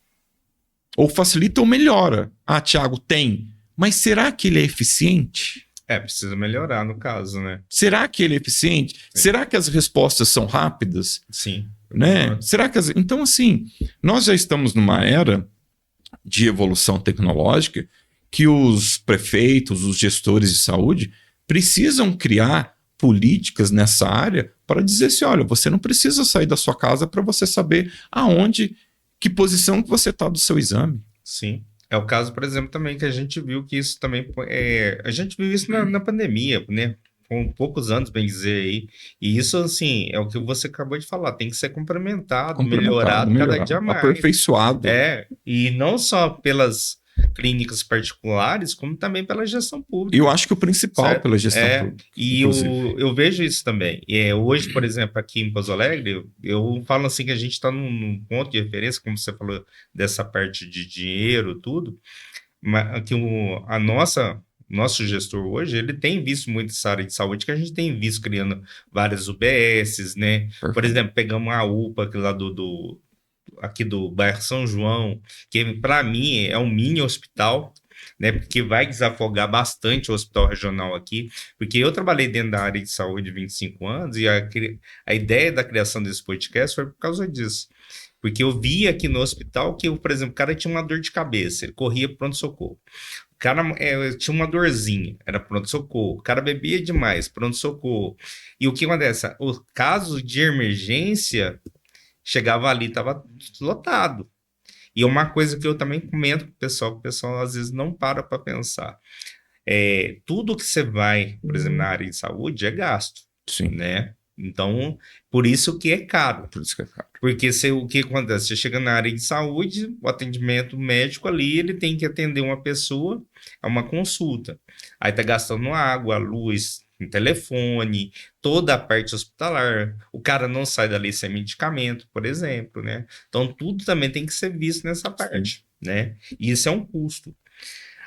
Ou facilita ou melhora. Ah, Thiago, tem. Mas será que ele é eficiente? Precisa melhorar no caso, né? Será que ele é eficiente? Sim. Será que as respostas são rápidas? Sim. Né? Será que Então, assim, nós já estamos numa era de evolução tecnológica que os prefeitos, os gestores de saúde precisam criar políticas nessa área para dizer assim, olha, você não precisa sair da sua casa para você saber aonde, que posição que você está do seu exame. Sim. É o caso, por exemplo, também que a gente viu que isso também a gente viu isso na pandemia, né? Com poucos anos, bem dizer aí. E isso, assim, é o que você acabou de falar, tem que ser complementado, melhorado cada dia mais. Aperfeiçoado. E não só pelas clínicas particulares, como também pela gestão pública. Eu acho que o principal, certo? Pela gestão pública. E eu vejo isso também. Hoje, por exemplo, aqui em Pouso Alegre, eu falo assim que a gente está num ponto de referência, como você falou, dessa parte de dinheiro, tudo, mas que nosso gestor hoje, ele tem visto muito essa área de saúde, que a gente tem visto criando várias UBSs, né? Perfeito. Por exemplo, pegamos a UPA aqui lá aqui do bairro São João, que para mim é um mini hospital, né? Porque vai desafogar bastante o hospital regional aqui, porque eu trabalhei dentro da área de saúde 25 anos e a ideia da criação desse podcast foi por causa disso. Porque eu vi aqui no hospital que, por exemplo, o cara tinha uma dor de cabeça, ele corria para pronto-socorro. O cara tinha uma dorzinha, era pronto-socorro. O cara bebia demais, pronto-socorro. E o que acontece? O caso de emergência chegava ali, estava lotado. E uma coisa que eu também comento com que o pessoal às vezes não para pensar. Tudo que você vai, por exemplo, na área de saúde é gasto. Sim. Né? Então, por isso que é caro. Por isso que é caro. Porque o que acontece? Você chega na área de saúde, o atendimento médico ali, ele tem que atender uma pessoa a uma consulta. Aí tá gastando água, luz, telefone, toda a parte hospitalar. O cara não sai dali sem medicamento, por exemplo, né? Então, tudo também tem que ser visto nessa parte, né? E isso é um custo.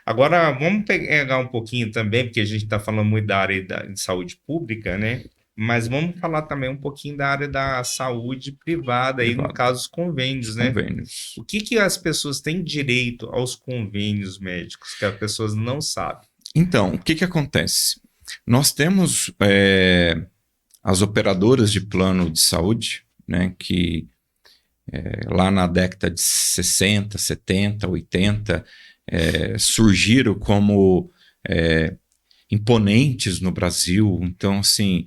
Agora, vamos pegar um pouquinho também, porque a gente está falando muito da área de saúde pública, né? Mas vamos falar também um pouquinho da área da saúde privada, aí no caso os convênios, né? Convênios. O que as pessoas têm direito aos convênios médicos, que as pessoas não sabem? Então, o que acontece? Nós temos as operadoras de plano de saúde, né, que lá na década de 60, 70, 80, surgiram como imponentes no Brasil. Então, assim,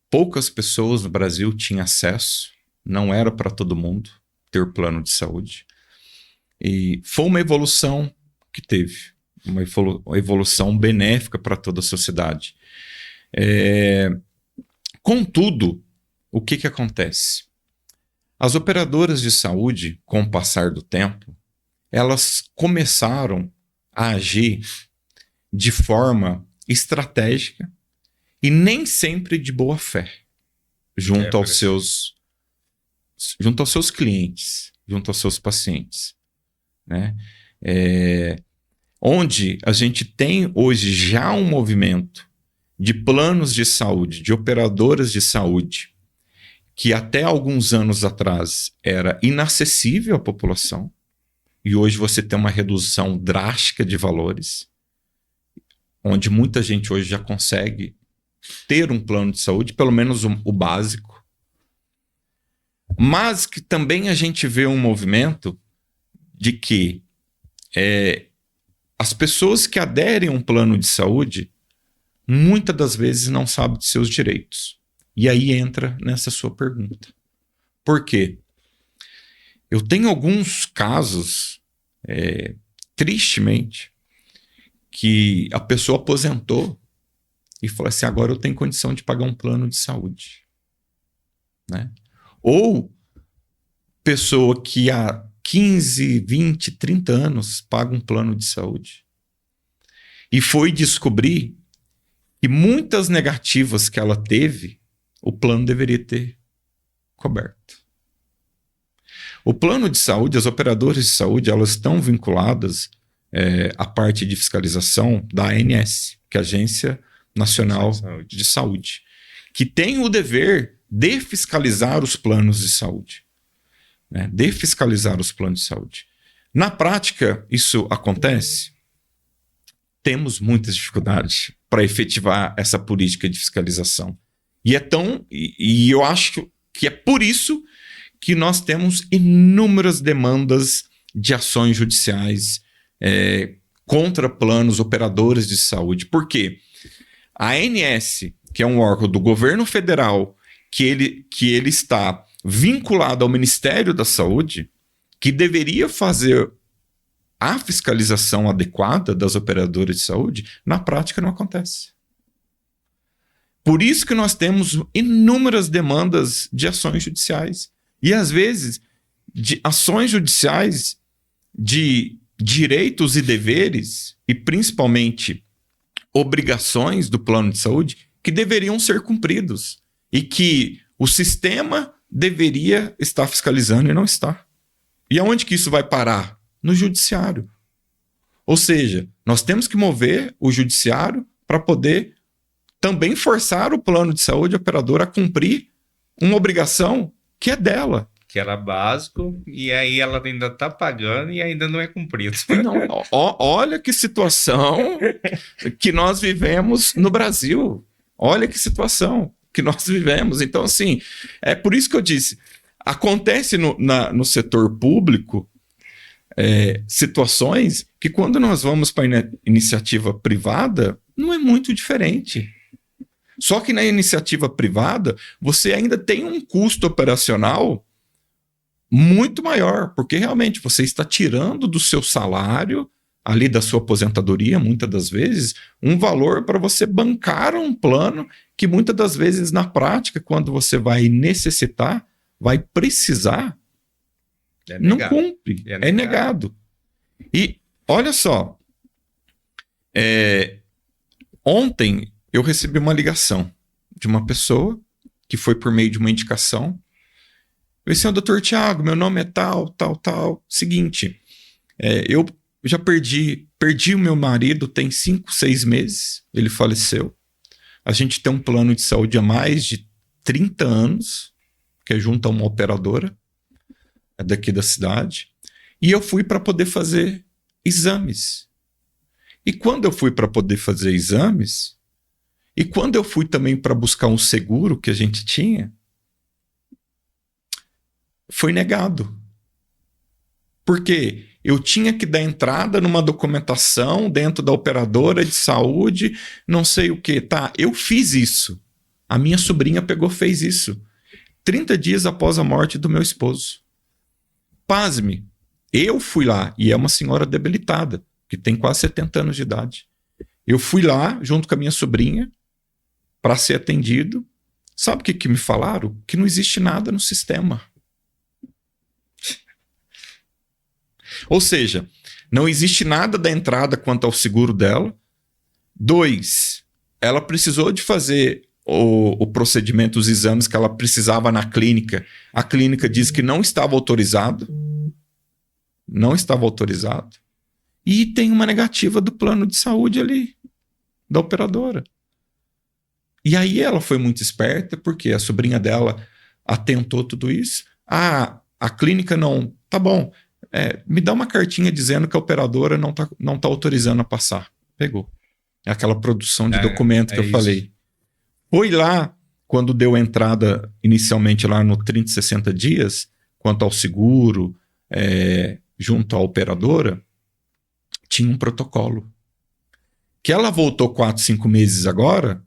poucas pessoas no Brasil tinham acesso, não era para todo mundo ter plano de saúde. E foi uma evolução que teve, uma evolução benéfica para toda a sociedade. Contudo, o que acontece? As operadoras de saúde, com o passar do tempo, elas começaram a agir de forma estratégica e nem sempre de boa fé junto aos seus clientes, junto aos seus pacientes, né? Onde a gente tem hoje já um movimento de planos de saúde, de operadoras de saúde, que até alguns anos atrás era inacessível à população, e hoje você tem uma redução drástica de valores, onde muita gente hoje já consegue ter um plano de saúde, pelo menos o básico. Mas que também a gente vê um movimento de que as pessoas que aderem a um plano de saúde, muitas das vezes não sabem de seus direitos. E aí entra nessa sua pergunta. Por quê? Eu tenho alguns casos, tristemente, que a pessoa aposentou e falou assim, agora eu tenho condição de pagar um plano de saúde. Né? Ou pessoa que há 15, 20, 30 anos paga um plano de saúde. E foi descobrir que muitas negativas que ela teve, o plano deveria ter coberto. O plano de saúde, as operadoras de saúde, elas estão vinculadas à parte de fiscalização da ANS, que é a Agência Nacional de Saúde, que tem o dever de fiscalizar os planos de saúde. Né? De fiscalizar os planos de saúde. Na prática, isso acontece? Temos muitas dificuldades para efetivar essa política de fiscalização. E eu acho que é por isso que nós temos inúmeras demandas de ações judiciais contra planos, operadores de saúde. Por quê? A ANS, que é um órgão do governo federal, que ele está vinculado ao Ministério da Saúde, que deveria fazer a fiscalização adequada das operadoras de saúde, na prática não acontece. Por isso que nós temos inúmeras demandas de ações judiciais. E, às vezes, de ações judiciais de direitos e deveres, e principalmente obrigações do plano de saúde, que deveriam ser cumpridos. E que o sistema deveria estar fiscalizando e não está. E aonde que isso vai parar? No judiciário. Ou seja, nós temos que mover o judiciário para poder também forçar o plano de saúde operador a cumprir uma obrigação que é dela. Que era básico, e aí ela ainda está pagando e ainda não é cumprido. Não, olha que situação que nós vivemos no Brasil. Olha que situação que nós vivemos. Então, assim, é por isso que eu disse, acontece no setor público situações que quando nós vamos para a iniciativa privada, não é muito diferente. Só que na iniciativa privada, você ainda tem um custo operacional muito maior, porque realmente você está tirando do seu salário, ali da sua aposentadoria, muitas das vezes, um valor para você bancar um plano que muitas das vezes, na prática, quando você vai necessitar, vai precisar, não cumpre, é negado. E olha só, ontem eu recebi uma ligação de uma pessoa que foi por meio de uma indicação. Eu disse, doutor Tiago, meu nome é tal. Seguinte, eu já perdi o meu marido tem 5, 6 meses, ele faleceu. A gente tem um plano de saúde há mais de 30 anos, que é junto a uma operadora daqui da cidade. E eu fui para poder fazer exames. E quando eu fui para poder fazer exames, e quando eu fui também para buscar um seguro que a gente tinha, foi negado. Porque eu tinha que dar entrada numa documentação dentro da operadora de saúde, não sei o que. Tá, eu fiz isso. A minha sobrinha fez isso. 30 dias após a morte do meu esposo. Pasme, eu fui lá, e é uma senhora debilitada, que tem quase 70 anos de idade. Eu fui lá, junto com a minha sobrinha, para ser atendido. Sabe o que me falaram? Que não existe nada no sistema. Ou seja, não existe nada da entrada quanto ao seguro dela. 2, ela precisou de fazer o procedimento, os exames que ela precisava na clínica. A clínica diz que não estava autorizado. Não estava autorizado. E tem uma negativa do plano de saúde ali, da operadora. E aí ela foi muito esperta, porque a sobrinha dela atentou tudo isso. A clínica não... Tá bom, Me dá uma cartinha dizendo que a operadora não tá autorizando a passar. Pegou. É aquela produção de documento que eu isso. falei. Foi lá, quando deu entrada inicialmente lá no 30, 60 dias, quanto ao seguro, junto à operadora, tinha um protocolo. Que ela voltou 4, 5 meses agora,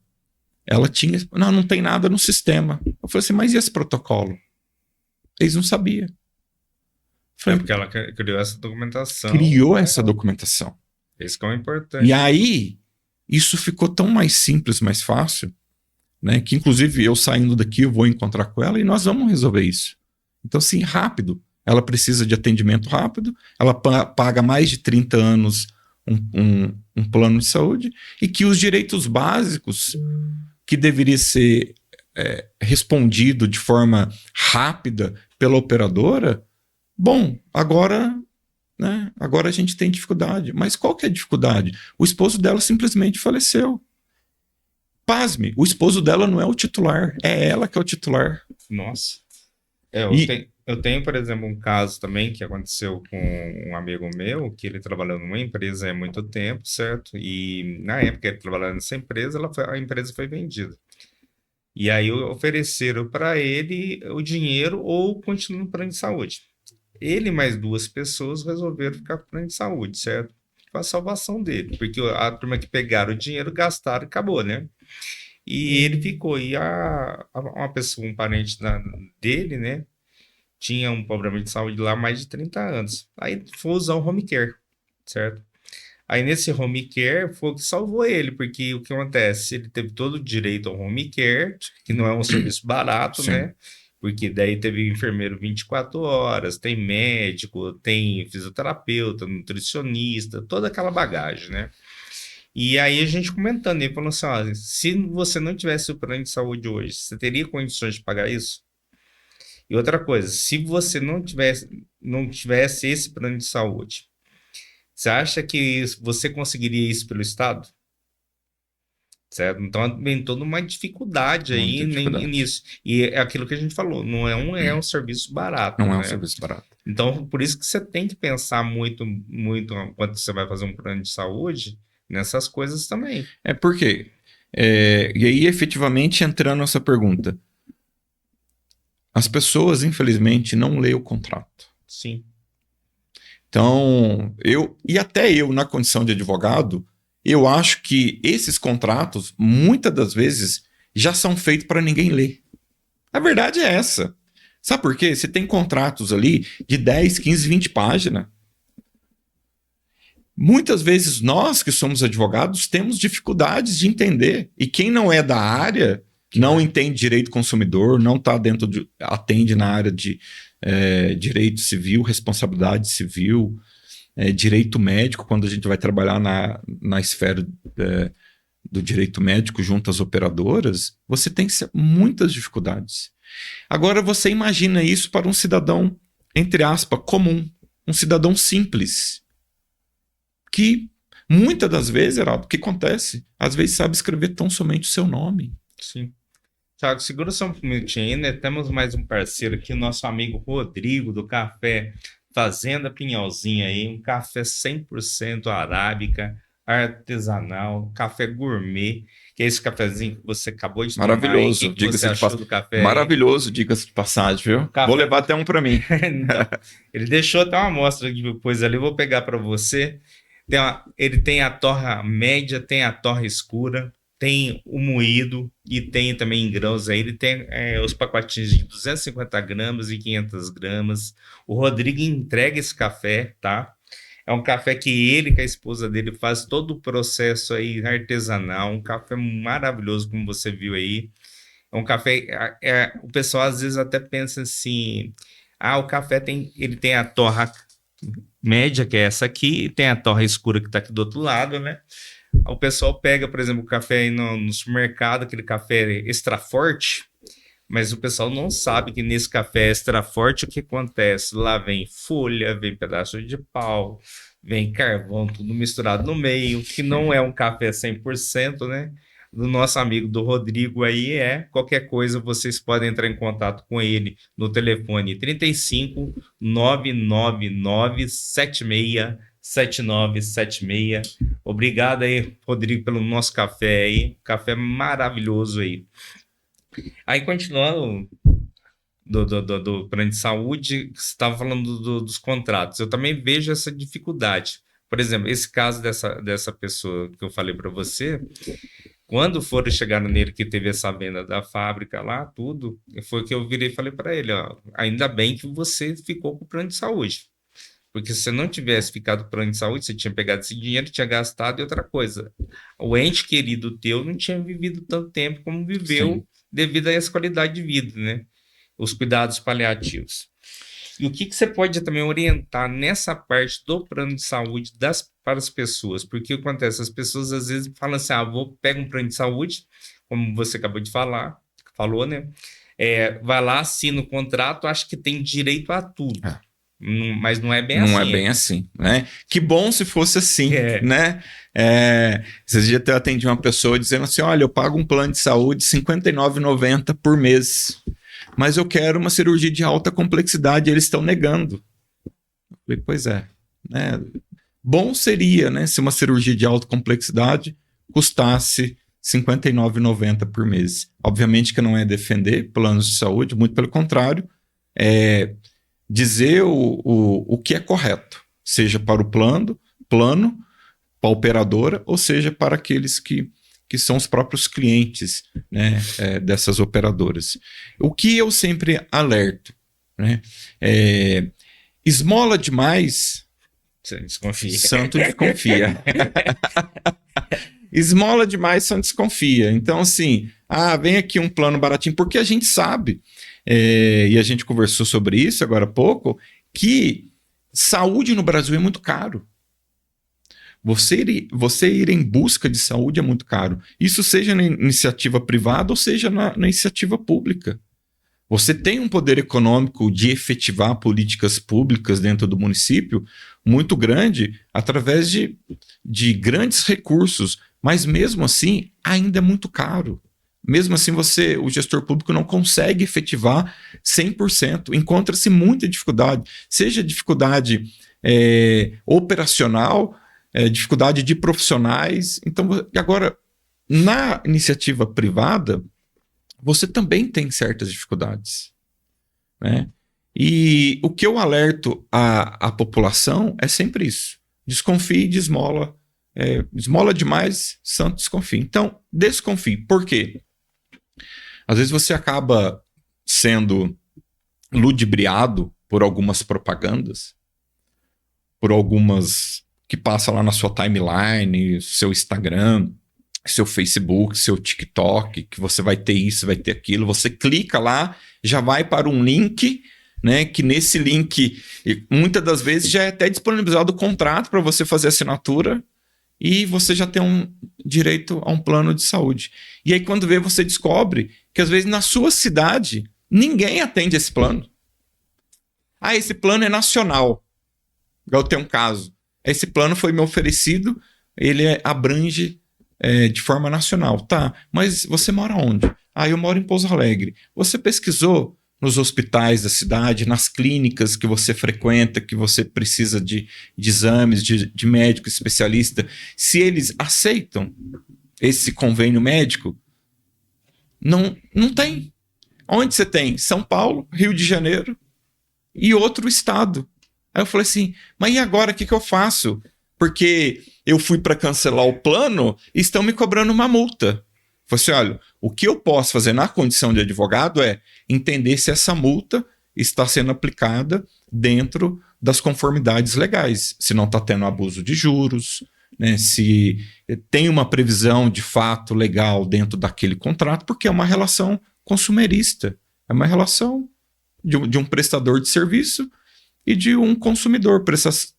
ela tinha... Não tem nada no sistema. Eu falei assim, mas e esse protocolo? Eles não sabiam. É porque ela criou essa documentação. Criou essa documentação. Isso que é o importante. E aí, isso ficou tão mais simples, mais fácil, né? Que inclusive eu saindo daqui, eu vou encontrar com ela e nós vamos resolver isso. Então, assim, rápido. Ela precisa de atendimento rápido, ela paga mais de 30 anos um plano de saúde e que os direitos básicos que deveria ser respondido de forma rápida pela operadora, bom, agora, né, agora a gente tem dificuldade. Mas qual que é a dificuldade? O esposo dela simplesmente faleceu. Pasme, o esposo dela não é o titular, é ela que é o titular. Nossa. Eu tenho, por exemplo, um caso também que aconteceu com um amigo meu, que ele trabalhou numa empresa há muito tempo, certo? E na época ele trabalhava nessa empresa, a empresa foi vendida. E aí ofereceram para ele o dinheiro ou continuar no plano de saúde. Ele e mais 2 pessoas resolveram ficar com o plano de saúde, certo? Com a salvação dele, porque a turma que pegaram o dinheiro, gastaram e acabou, né? E ele ficou, e uma pessoa, um parente dele, né? Tinha um problema de saúde lá há mais de 30 anos. Aí foi usar o home care, certo? Aí nesse home care foi o que salvou ele, porque o que acontece? Ele teve todo o direito ao home care, que não é um serviço barato, Sim. né? Porque daí teve enfermeiro 24 horas, tem médico, tem fisioterapeuta, nutricionista, toda aquela bagagem, né? E aí a gente comentando, ele falou assim, ó, se você não tivesse o plano de saúde hoje, você teria condições de pagar isso? E outra coisa, se você não tivesse esse plano de saúde, você acha que você conseguiria isso pelo Estado? Certo? Então vem toda uma dificuldade aí nisso. E é aquilo que a gente falou, não é um serviço barato, Não é um né? serviço barato. Então, por isso que você tem que pensar muito, muito quando você vai fazer um plano de saúde, nessas coisas também. Por quê? E aí, efetivamente, entrando nessa pergunta, as pessoas, infelizmente, não leem o contrato. Sim. Então, até eu, na condição de advogado, eu acho que esses contratos, muitas das vezes, já são feitos para ninguém ler. A verdade é essa. Sabe por quê? Você tem contratos ali de 10, 15, 20 páginas. Muitas vezes nós que somos advogados temos dificuldades de entender. E quem não é da área, não entende direito do consumidor, não está atende na área de direito civil, responsabilidade civil, direito médico, quando a gente vai trabalhar na esfera do direito médico junto às operadoras, você tem muitas dificuldades. Agora você imagina isso para um cidadão, entre aspas, comum, um cidadão simples, que muitas das vezes, Heraldo, o que acontece? Às vezes sabe escrever tão somente o seu nome. Sim. Thiago, segura só um minutinho aí, né? Temos mais um parceiro aqui, o nosso amigo Rodrigo, do Café Fazenda Pinhalzinho aí, um café 100% arábica, artesanal, café gourmet, que é esse cafezinho que você acabou de tomar. Maravilhoso, O que você achou do café? Maravilhoso, diga-se de passagem, viu? Café... Vou levar até um para mim. Então, ele deixou até uma amostra depois ali, vou pegar para você. Ele tem a torra média, tem a torra escura, tem o moído e tem também em grãos aí. Ele tem os pacotinhos de 250 gramas e 500 gramas. O Rodrigo entrega esse café, tá? É um café que ele com a esposa dele faz todo o processo aí artesanal. Um café maravilhoso, como você viu aí. É um café... o pessoal às vezes até pensa assim... o café ele tem a torra média, que é essa aqui, e tem a torra escura que tá aqui do outro lado, né? O pessoal pega, por exemplo, o café aí no supermercado, aquele café extra forte, mas o pessoal não sabe que nesse café extra forte o que acontece? Lá vem folha, vem pedaço de pau, vem carvão, tudo misturado no meio, que não é um café 100%, né? do nosso amigo do Rodrigo aí qualquer coisa, vocês podem entrar em contato com ele no telefone 35 999 76 7976. Obrigado aí, Rodrigo, pelo nosso café aí. Café maravilhoso aí. Aí, continuando do plano de saúde, você estava falando dos contratos. Eu também vejo essa dificuldade. Por exemplo, esse caso dessa pessoa que eu falei para você, quando foram chegaram nele que teve essa venda da fábrica lá, tudo, foi que eu virei e falei para ele, ó, ainda bem que você ficou com o plano de saúde. Porque se você não tivesse ficado com o plano de saúde, você tinha pegado esse dinheiro, tinha gastado e outra coisa. O ente querido teu não tinha vivido tanto tempo como viveu. Sim. Devido a essa qualidade de vida, né? Os cuidados paliativos. E o que você pode também orientar nessa parte do plano de saúde para as pessoas? Porque o que acontece? As pessoas às vezes falam assim, pega um plano de saúde, como você acabou de falou, né? Vai lá, assina o contrato, acha que tem direito a tudo. Mas não é bem assim. Não é bem assim, né? Que bom se fosse assim, né? Esses dias eu atendi uma pessoa dizendo assim, olha, eu pago um plano de saúde R$ 59,90 por mês, mas eu quero uma cirurgia de alta complexidade e eles estão negando. Eu falei, pois é, né? Bom seria, né, se uma cirurgia de alta complexidade custasse R$ 59,90 por mês. Obviamente que não é defender planos de saúde, muito pelo contrário, dizer o que é correto, seja para o plano, para a operadora, ou seja para aqueles que são os próprios clientes, né, dessas operadoras. O que eu sempre alerto, né, esmola demais, santo desconfia. Esmola demais, santo desconfia. Então, assim, vem aqui um plano baratinho, porque a gente sabe, e a gente conversou sobre isso agora há pouco, que saúde no Brasil é muito caro. Você ir em busca de saúde é muito caro. Isso seja na iniciativa privada ou seja na iniciativa pública. Você tem um poder econômico de efetivar políticas públicas dentro do município muito grande através de grandes recursos, mas mesmo assim ainda é muito caro. Mesmo assim, o gestor público não consegue efetivar 100%. Encontra-se muita dificuldade, seja dificuldade operacional, dificuldade de profissionais. Então, agora, na iniciativa privada, você também tem certas dificuldades, né? E o que eu alerto à população é sempre isso. Desconfie de esmola. Esmola demais, santo desconfie. Então, desconfie. Por quê? Às vezes você acaba sendo ludibriado por algumas propagandas, por algumas que passam lá na sua timeline, seu Instagram, seu Facebook, seu TikTok, que você vai ter isso, vai ter aquilo. Você clica lá, já vai para um link, né? Que nesse link, muitas das vezes, já é até disponibilizado o contrato para você fazer assinatura e você já tem um direito a um plano de saúde. E aí, quando vê, você descobre que, às vezes, na sua cidade, ninguém atende esse plano. Esse plano é nacional. Igual tem um caso. Esse plano foi me oferecido, ele abrange de forma nacional. Tá, mas você mora onde? Eu moro em Pouso Alegre. Você pesquisou nos hospitais da cidade, nas clínicas que você frequenta, que você precisa de exames, de médico especialista, se eles aceitam esse convênio médico? Não tem. Onde você tem? São Paulo, Rio de Janeiro e outro estado. Aí eu falei assim, mas e agora, o que eu faço? Porque eu fui para cancelar o plano e estão me cobrando uma multa. Eu falei assim, olha, o que eu posso fazer na condição de advogado é entender se essa multa está sendo aplicada dentro das conformidades legais, se não está tendo abuso de juros, né, se tem uma previsão de fato legal dentro daquele contrato, porque é uma relação consumerista, é uma relação de um prestador de serviço e de um consumidor,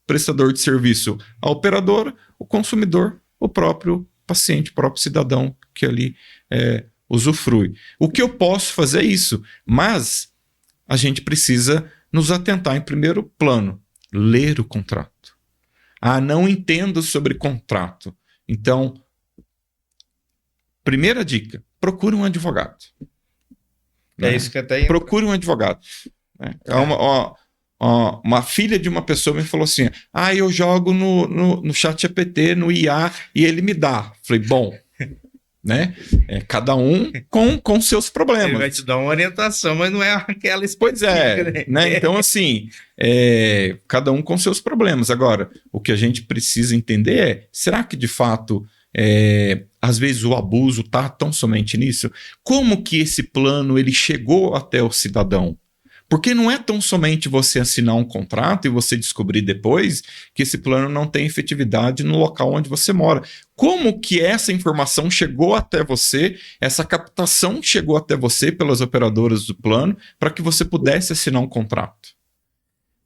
prestador de serviço, a operadora, o consumidor, o próprio paciente, o próprio cidadão que ali usufrui. O que eu posso fazer é isso, mas a gente precisa nos atentar em primeiro plano, ler o contrato. Não entendo sobre contrato. Então, Primeira dica, procure um advogado. É Né? isso que até... Procure um advogado. Né? Uma filha de uma pessoa me falou assim, eu jogo no ChatGPT, no IA, e ele me dá. Falei, bom, né? Cada um com seus problemas. Ele vai te dar uma orientação, mas não é aquela específica. Pois é, né? Então, assim, cada um com seus problemas. Agora, o que a gente precisa entender é, será que de fato, às vezes o abuso está tão somente nisso? Como que esse plano ele chegou até o cidadão? Porque não é tão somente você assinar um contrato e você descobrir depois que esse plano não tem efetividade no local onde você mora. Como que essa informação chegou até você, essa captação chegou até você pelas operadoras do plano para que você pudesse assinar um contrato?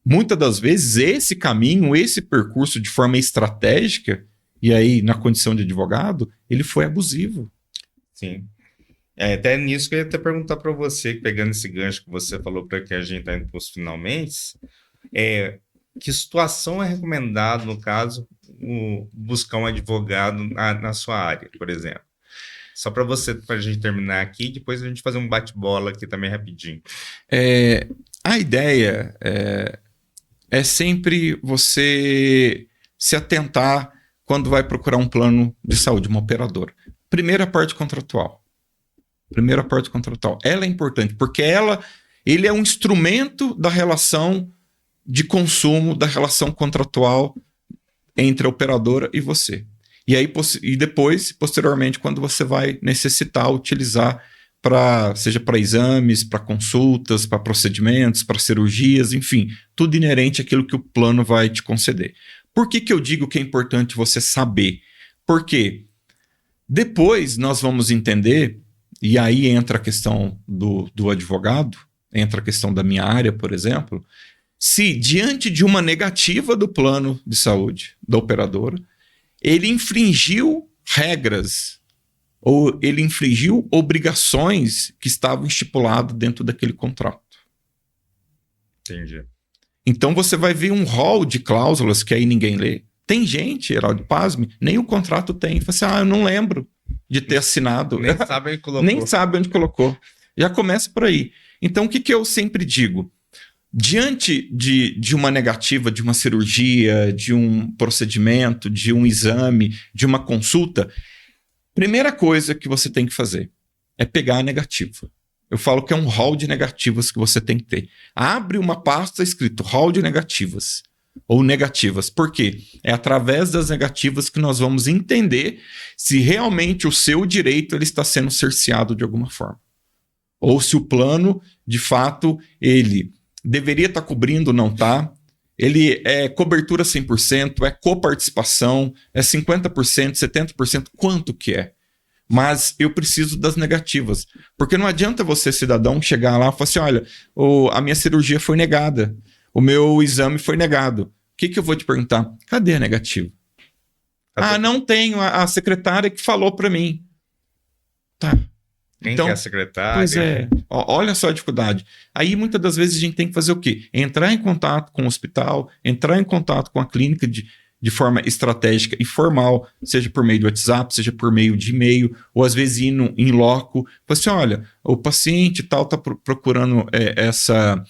Muitas das vezes esse caminho, esse percurso de forma estratégica, e aí na condição de advogado, ele foi abusivo. Sim. Até nisso que eu ia até perguntar para você, pegando esse gancho que você falou para que a gente está indo para os finalmente, que situação é recomendado, no caso, buscar um advogado na sua área, por exemplo? Só para a gente terminar aqui, depois a gente fazer um bate-bola aqui também rapidinho. A ideia é sempre você se atentar quando vai procurar um plano de saúde, uma operadora. Primeira parte contratual. Ela é importante, porque ele é um instrumento da relação de consumo, da relação contratual entre a operadora e você. E depois, posteriormente, quando você vai necessitar utilizar seja para exames, para consultas, para procedimentos, para cirurgias, enfim, tudo inerente àquilo que o plano vai te conceder. Por que eu digo que é importante você saber? Porque depois nós vamos entender. E aí entra a questão do advogado, entra a questão da minha área, por exemplo, se diante de uma negativa do plano de saúde da operadora, ele infringiu regras ou ele infringiu obrigações que estavam estipuladas dentro daquele contrato. Entendi. Então você vai ver um rol de cláusulas que aí ninguém lê. Tem gente, Heraldo, pasme, nem o contrato tem. Fala assim, eu não lembro de ter assinado. Nem sabe onde colocou. Nem sabe onde colocou. Já começa por aí. Então, o que eu sempre digo? Diante de uma negativa, de uma cirurgia, de um procedimento, de um exame, de uma consulta, primeira coisa que você tem que fazer é pegar a negativa. Eu falo que é um rol de negativas que você tem que ter. Abre uma pasta escrito rol de negativas. Ou negativas. Por quê? É através das negativas que nós vamos entender se realmente o seu direito ele está sendo cerceado de alguma forma. Ou se o plano, de fato, ele deveria estar cobrindo, não está. Ele é cobertura 100%, é coparticipação, é 50%, 70%, quanto que é? Mas eu preciso das negativas. Porque não adianta você, cidadão, chegar lá e falar assim, olha, a minha cirurgia foi negada. O meu exame foi negado. O que eu vou te perguntar? Cadê a negativa? Não tenho. A secretária que falou para mim. Tá. Quem Então, que é a secretária? Pois é. Olha só a dificuldade. Aí, muitas das vezes, a gente tem que fazer o quê? Entrar em contato com o hospital, entrar em contato com a clínica de forma estratégica e formal, seja por meio do WhatsApp, seja por meio de e-mail, ou às vezes ir em loco. Falar assim, olha, o paciente tal está procurando essa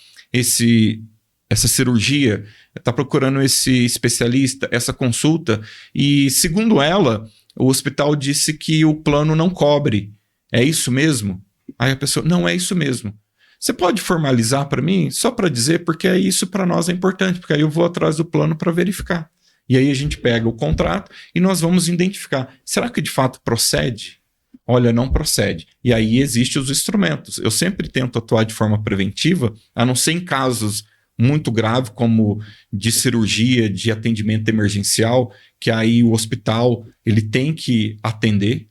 cirurgia, está procurando esse especialista, essa consulta, e segundo ela, o hospital disse que o plano não cobre. É isso mesmo? Aí a pessoa, não é isso mesmo. Você pode formalizar para mim? Só para dizer, porque isso para nós é importante, porque aí eu vou atrás do plano para verificar. E aí a gente pega o contrato e nós vamos identificar. Será que de fato procede? Olha, não procede. E aí existem os instrumentos. Eu sempre tento atuar de forma preventiva, a não ser em casos muito graves, como de cirurgia, de atendimento emergencial, que aí o hospital ele tem que atender.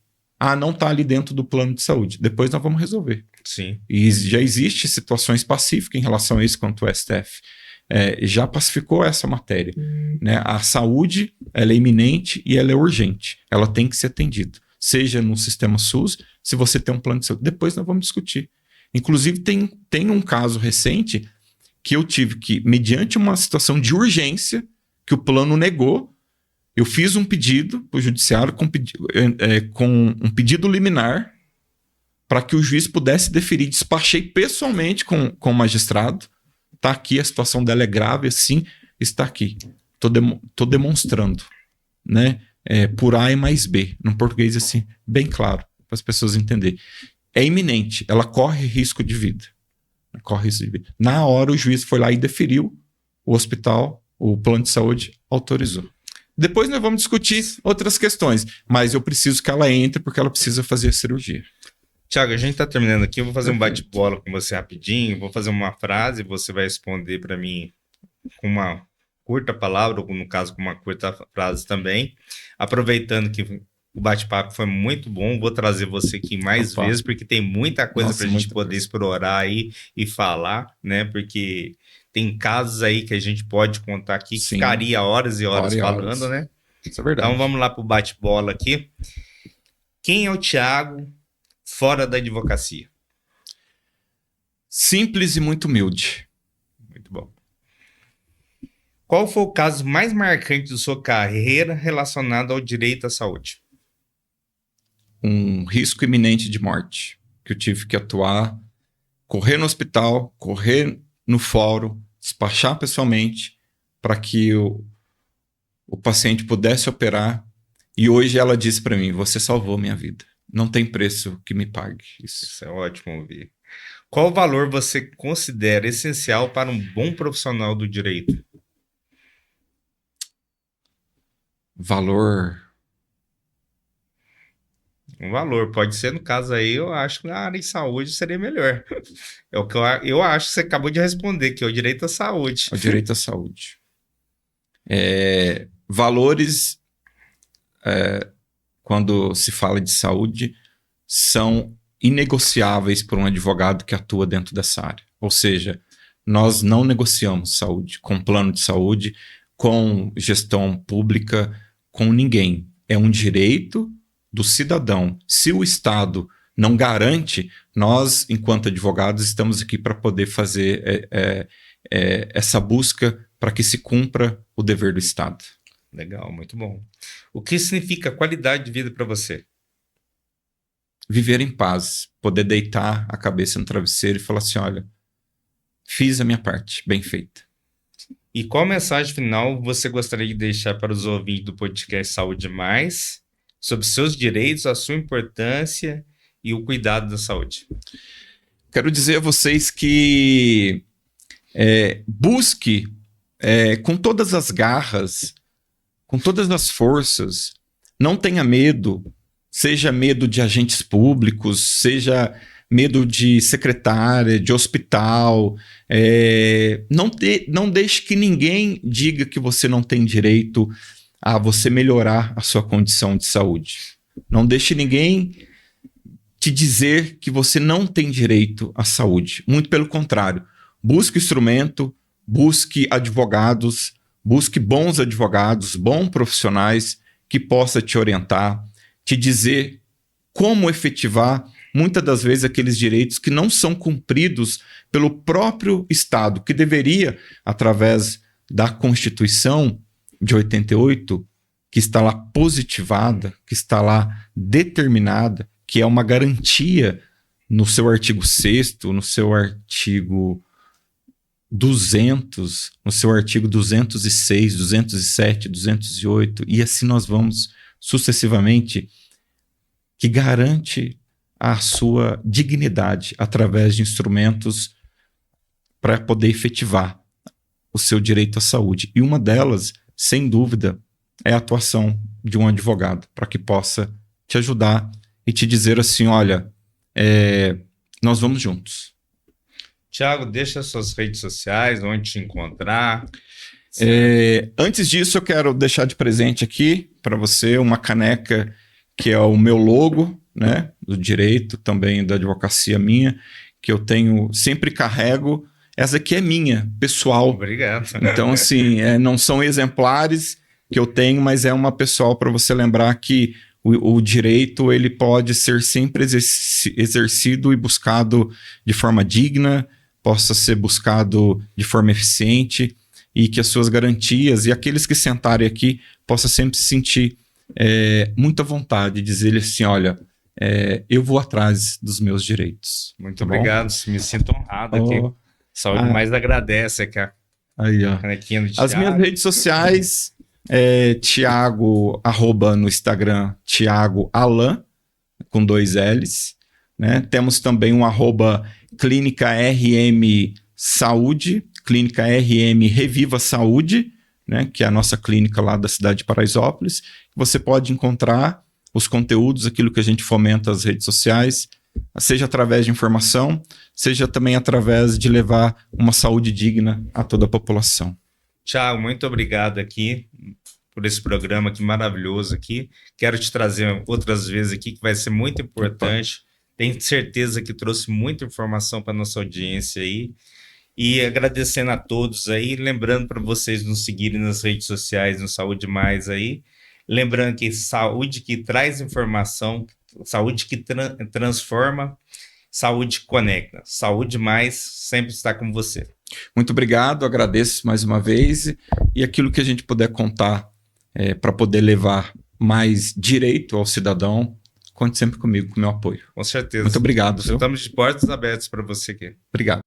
Não está ali dentro do plano de saúde. Depois nós vamos resolver. Sim. E já existe situações pacíficas em relação a isso quanto o STF. Já pacificou essa matéria. Né? A saúde ela é iminente e ela é urgente. Ela tem que ser atendida. Seja no sistema SUS, se você tem um plano de saúde. Depois nós vamos discutir. Inclusive tem um caso recente que eu tive que, mediante uma situação de urgência, que o plano negou, Eu fiz um pedido para o judiciário com um pedido liminar para que o juiz pudesse deferir. Despachei pessoalmente com o magistrado. Está aqui, a situação dela é grave, assim, está aqui. Estou demonstrando, né? Por A e mais B, num português assim, bem claro, para as pessoas entenderem. É iminente, ela corre risco de vida. Na hora, o juiz foi lá e deferiu, o hospital, o plano de saúde, autorizou. Depois nós vamos discutir outras questões, mas eu preciso que ela entre porque ela precisa fazer a cirurgia. Tiago, a gente está terminando aqui, eu vou fazer um bate-bola com você rapidinho, vou fazer uma frase, você vai responder para mim com uma curta palavra, ou no caso com uma curta frase também. Aproveitando que o bate-papo foi muito bom, vou trazer você aqui mais vezes, porque tem muita coisa para a gente poder explorar aí e falar, né? Porque tem casos aí que a gente pode contar aqui que ficaria horas e horas falando, né? Isso é verdade. Então vamos lá para o bate-bola aqui. Quem é o Tiago fora da advocacia? Simples e muito humilde. Muito bom. Qual foi o caso mais marcante de sua carreira relacionado ao direito à saúde? Um risco iminente de morte, que eu tive que atuar, correr no hospital, correr no fórum, despachar pessoalmente para que o paciente pudesse operar. E hoje ela disse para mim, você salvou minha vida. Não tem preço que me pague. Isso é ótimo ouvir. Qual valor você considera essencial para um bom profissional do direito? Valor. Um valor. Pode ser, no caso aí, eu acho que na área de saúde seria melhor. É o que eu acho que você acabou de responder, que é o direito à saúde. O direito à saúde. Valores, quando se fala de saúde, são inegociáveis por um advogado que atua dentro dessa área. Ou seja, nós não negociamos saúde com plano de saúde, com gestão pública, com ninguém. É um direito do cidadão. Se o Estado não garante, nós, enquanto advogados, estamos aqui para poder fazer essa busca para que se cumpra o dever do Estado. Legal, muito bom. O que significa qualidade de vida para você? Viver em paz, poder deitar a cabeça no travesseiro e falar assim, olha, fiz a minha parte, bem feita. E qual mensagem final você gostaria de deixar para os ouvintes do podcast Saúde Mais sobre seus direitos, a sua importância e o cuidado da saúde? Quero dizer a vocês que busque com todas as garras, com todas as forças, não tenha medo, seja medo de agentes públicos, seja medo de secretária, de hospital, não deixe que ninguém diga que você não tem direito a você melhorar a sua condição de saúde. Não deixe ninguém te dizer que você não tem direito à saúde. Muito pelo contrário. Busque instrumento, busque advogados, busque bons advogados, bons profissionais que possa te orientar, te dizer como efetivar muitas das vezes aqueles direitos que não são cumpridos pelo próprio Estado, que deveria, através da Constituição de 88, que está lá positivada, que está lá determinada, que é uma garantia no seu artigo 6º, no seu artigo 200, no seu artigo 206, 207, 208, e assim nós vamos sucessivamente, que garante a sua dignidade através de instrumentos para poder efetivar o seu direito à saúde. E uma delas, sem dúvida, é a atuação de um advogado, para que possa te ajudar e te dizer assim, olha, nós vamos juntos. Tiago, deixa suas redes sociais, onde te encontrar. Antes disso, eu quero deixar de presente aqui para você uma caneca que é o meu logo, né, do direito, também da advocacia minha, que eu tenho, sempre carrego. Essa aqui é minha, pessoal. Obrigado. Então, assim, não são exemplares que eu tenho, mas é uma pessoal para você lembrar que o direito ele pode ser sempre exercido e buscado de forma digna, possa ser buscado de forma eficiente. e que as suas garantias e aqueles que sentarem aqui possam sempre se sentir muita vontade de dizer assim, olha, eu vou atrás dos meus direitos. Muito obrigado, me sinto honrado aqui. Saúde mais agradece aqui a aí, ó. canequinha do Thiago. As minhas redes sociais, Thiago, @ no Instagram, Thiago Alan, com 2 L's. Né? Temos também um @ Clínica RM Saúde, Clínica RM Reviva Saúde, né? Que é a nossa clínica lá da cidade de Paraisópolis. Você pode encontrar os conteúdos, aquilo que a gente fomenta nas redes sociais, seja através de informação, seja também através de levar uma saúde digna a toda a população. Thiago, muito obrigado aqui por esse programa aqui maravilhoso aqui. Quero te trazer outras vezes aqui, que vai ser muito importante. Tenho certeza que trouxe muita informação para nossa audiência aí. E agradecendo a todos aí, lembrando para vocês nos seguirem nas redes sociais, no Saúde Mais aí. Lembrando que saúde que traz informação, saúde que transforma, saúde que conecta. Saúde Mais sempre está com você. Muito obrigado, agradeço mais uma vez. E aquilo que a gente puder contar para poder levar mais direito ao cidadão, conte sempre comigo, com o meu apoio. Com certeza. Muito obrigado. Estamos de portas abertas para você aqui. Obrigado.